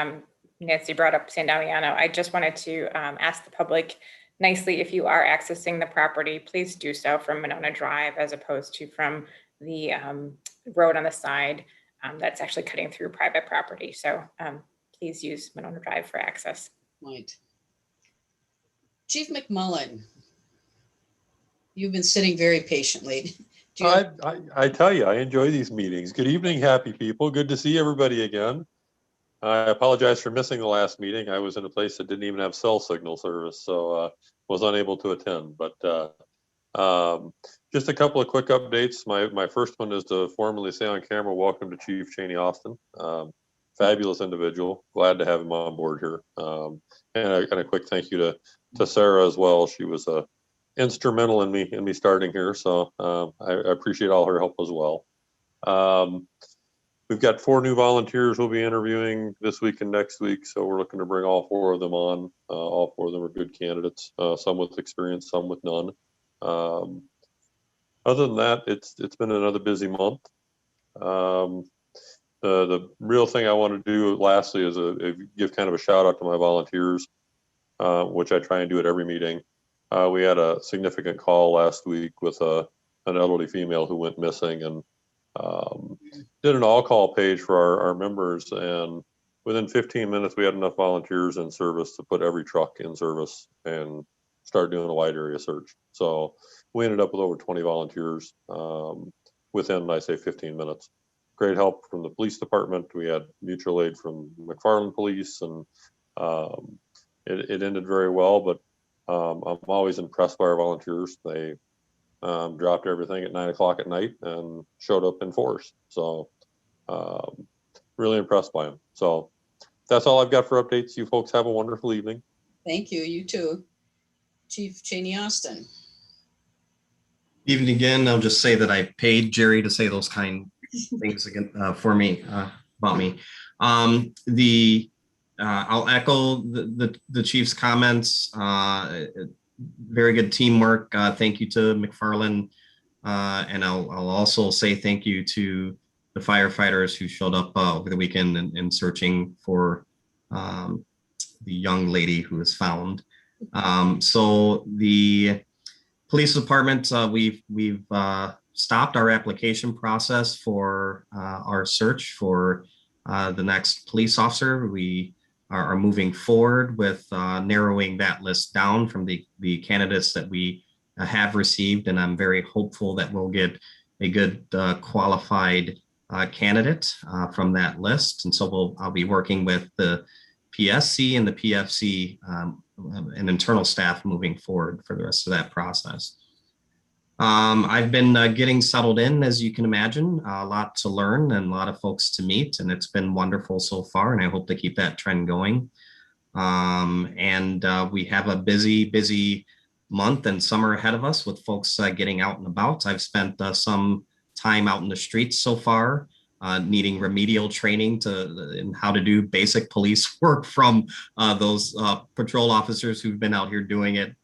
Nancy brought up San Damiano. I just wanted to ask the public nicely, if you are accessing the property, please do so from Monona Drive as opposed to from the road on the side that's actually cutting through private property. So please use Monona Drive for access. Right. Chief McMullen, you've been sitting very patiently. I tell you, I enjoy these meetings. Good evening, happy people. Good to see everybody again. I apologize for missing the last meeting. I was in a place that didn't even have cell signal service, so was unable to attend. But just a couple of quick updates. My first one is to formally say on camera, welcome to Chief Cheney Austin. Fabulous individual. Glad to have him on board here. And a quick thank you to Sarah as well. She was instrumental in me starting here, so I appreciate all her help as well. We've got 4 new volunteers we'll be interviewing this week and next week, so we're looking to bring all 4 of them on. All 4 of them are good candidates, some with experience, some with none. Other than that, it's been another busy month. The real thing I want to do lastly is give kind of a shout out to my volunteers, which I try and do at every meeting. We had a significant call last week with an elderly female who went missing, and did an all-call page for our members, and within 15 minutes we had enough volunteers in service to put every truck in service and start doing a wide area search. So we ended up with over 20 volunteers within, I say, 15 minutes. Great help from the police department. We had mutual aid from McFarland Police, and it ended very well, but I'm always impressed by our volunteers. They dropped everything at 9 o'clock at night and showed up in force. So really impressed by them. So that's all I've got for updates. You folks have a wonderful evening. Thank you. You too. Chief Cheney Austin. Evening again. I'll just say that I paid Jerry to say those kind things again for me, about me. I'll echo the chief's comments. Very good teamwork. Thank you to McFarland. And I'll also say thank you to the firefighters who showed up over the weekend in searching for the young lady who was found. So the police department, we've stopped our application process for our search for the next police officer. We are moving forward with narrowing that list down from the candidates that we have received, and I'm very hopeful that we'll get a good qualified candidate from that list. And so I'll be working with the PSC and the PFC and internal staff moving forward for the rest of that process. I've been getting settled in, as you can imagine, a lot to learn and a lot of folks to meet, and it's been wonderful so far, and I hope to keep that trend going. We have a busy month and summer ahead of us with folks getting out and about. I've spent some time out in the streets so far, needing remedial training in how to do basic police work from those patrol officers who've been out here doing it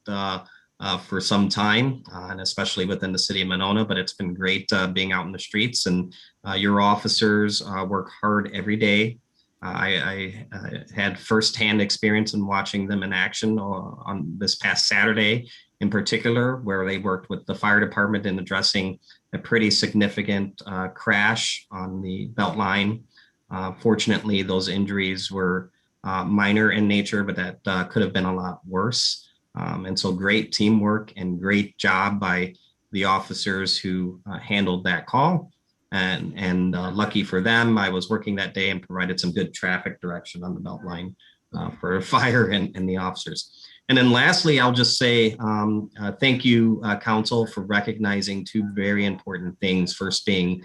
for some time, and especially within the city of Monona. But it's been great being out in the streets, and your officers work hard every day. I had firsthand experience in watching them in action on this past Saturday in particular, where they worked with the fire department in addressing a pretty significant crash on the Beltline. Fortunately, those injuries were minor in nature, but that could have been a lot worse. And so great teamwork and great job by the officers who handled that call. And lucky for them, I was working that day and provided some good traffic direction on the Beltline for fire and the officers. And then lastly, I'll just say thank you, Council, for recognizing two very important things. First being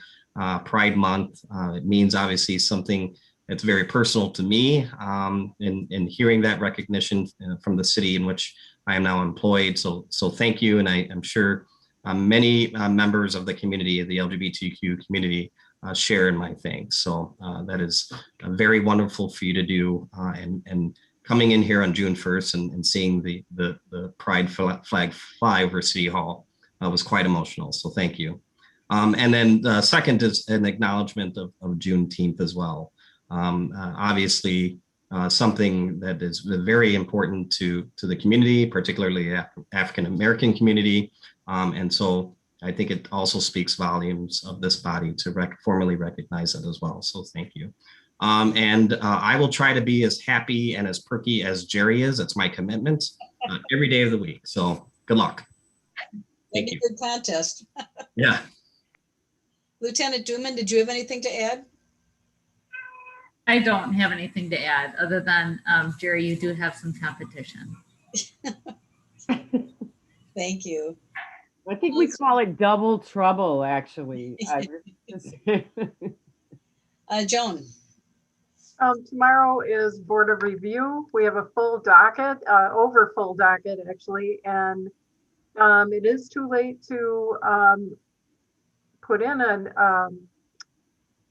Pride Month. It means obviously something that's very personal to me, and hearing that recognition from the city in which I am now employed. So thank you, and I'm sure many members of the community, of the LGBTQ community, share in my thanks. So that is very wonderful for you to do, and coming in here on June 1st and seeing the Pride flag fly over City Hall was quite emotional. So thank you. And then the second is an acknowledgement of Juneteenth as well. Obviously, something that is very important to the community, particularly African American community. And so I think it also speaks volumes of this body to formally recognize it as well. So thank you. I will try to be as happy and as perky as Jerry is. It's my commitment every day of the week. So good luck. Thank you. Good contest. Yeah. Lieutenant Duman, did you have anything to add? I don't have anything to add other than, Jerry, you do have some competition. Thank you. I think we call it double trouble, actually. Joan. Tomorrow is Board of Review. We have a full docket, over full docket actually, and it is too late to put in an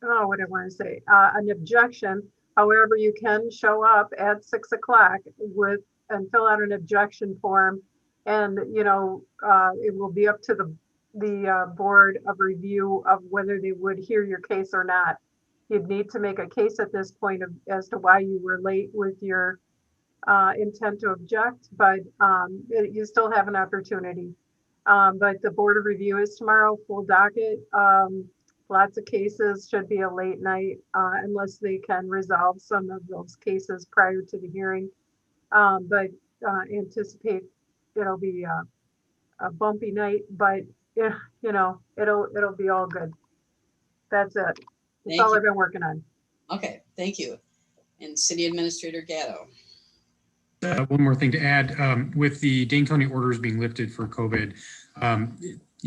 an objection. However, you can show up at 6 o'clock and fill out an objection form, and it will be up to the Board of Review of whether they would hear your case or not. You'd need to make a case at this point as to why you were late with your intent to object, but you still have an opportunity. But the Board of Review is tomorrow, full docket. Lots of cases, should be a late night unless they can resolve some of those cases prior to the hearing. But anticipate it'll be a bumpy night, but it'll be all good. That's it. That's all I've been working on. Okay, thank you. And City Administrator Gatto. One more thing to add, with the Dane County orders being lifted for COVID,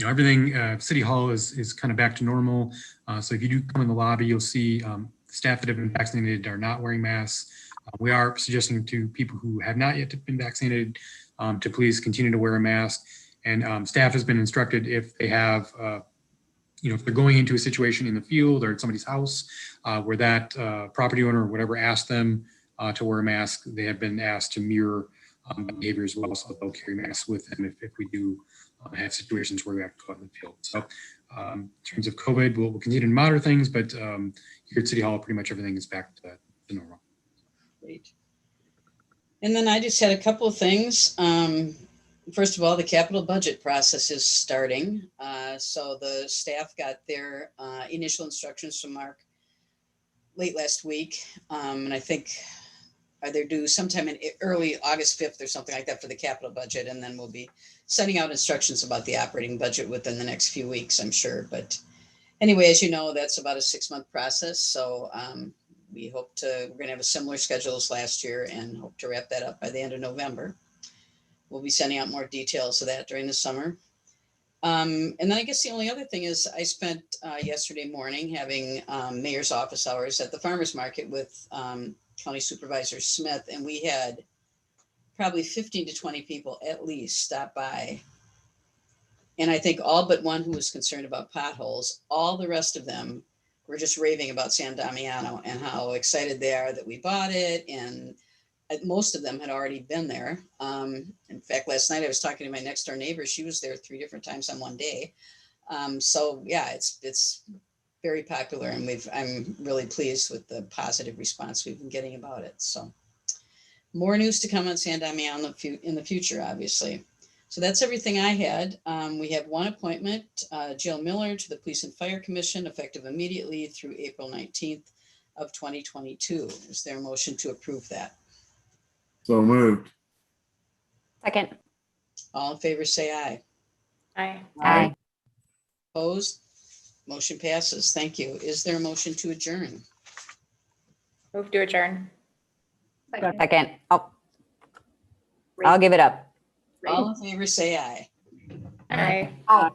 everything, City Hall is kind of back to normal. So if you do come in the lobby, you'll see staff that have been vaccinated are not wearing masks. We are suggesting to people who have not yet been vaccinated to please continue to wear a mask. And staff has been instructed if they have, if they're going into a situation in the field or at somebody's house where that property owner or whatever asked them to wear a mask, they have been asked to mirror behavior as well. So they'll carry masks with them if we do have situations where we have to go out in the field. So in terms of COVID, we'll continue to monitor things, but here at City Hall, pretty much everything is back to normal. Great. And then I just had a couple of things. First of all, the capital budget process is starting. So the staff got their initial instructions from Mark late last week. And I think they're due sometime in early August 5th or something like that for the capital budget. And then we'll be sending out instructions about the operating budget within the next few weeks, I'm sure. But anyway, as you know, that's about a 6-month process. So we're going to have a similar schedule as last year and hope to wrap that up by the end of November. We'll be sending out more details of that during the summer. And then I guess the only other thing is I spent yesterday morning having mayor's office hours at the farmer's market with County Supervisor Smith, and we had probably 15 to 20 people at least stop by. And I think all but one who was concerned about potholes, all the rest of them were just raving about San Damiano and how excited they are that we bought it. And most of them had already been there. In fact, last night I was talking to my next door neighbor. She was there 3 different times on one day. So yeah, it's very popular, and I'm really pleased with the positive response we've been getting about it. So more news to come on San Damiano in the future, obviously. So that's everything I had. We have one appointment, Jill Miller to the Police and Fire Commission, effective immediately through April 19th of 2022. Is there a motion to approve that? So moved. Second. All in favor, say aye. Aye. Aye. Opposed? Motion passes. Thank you. Is there a motion to adjourn? Move to adjourn. Second. Oh, I'll give it up. All in favor, say aye. Aye. Aye.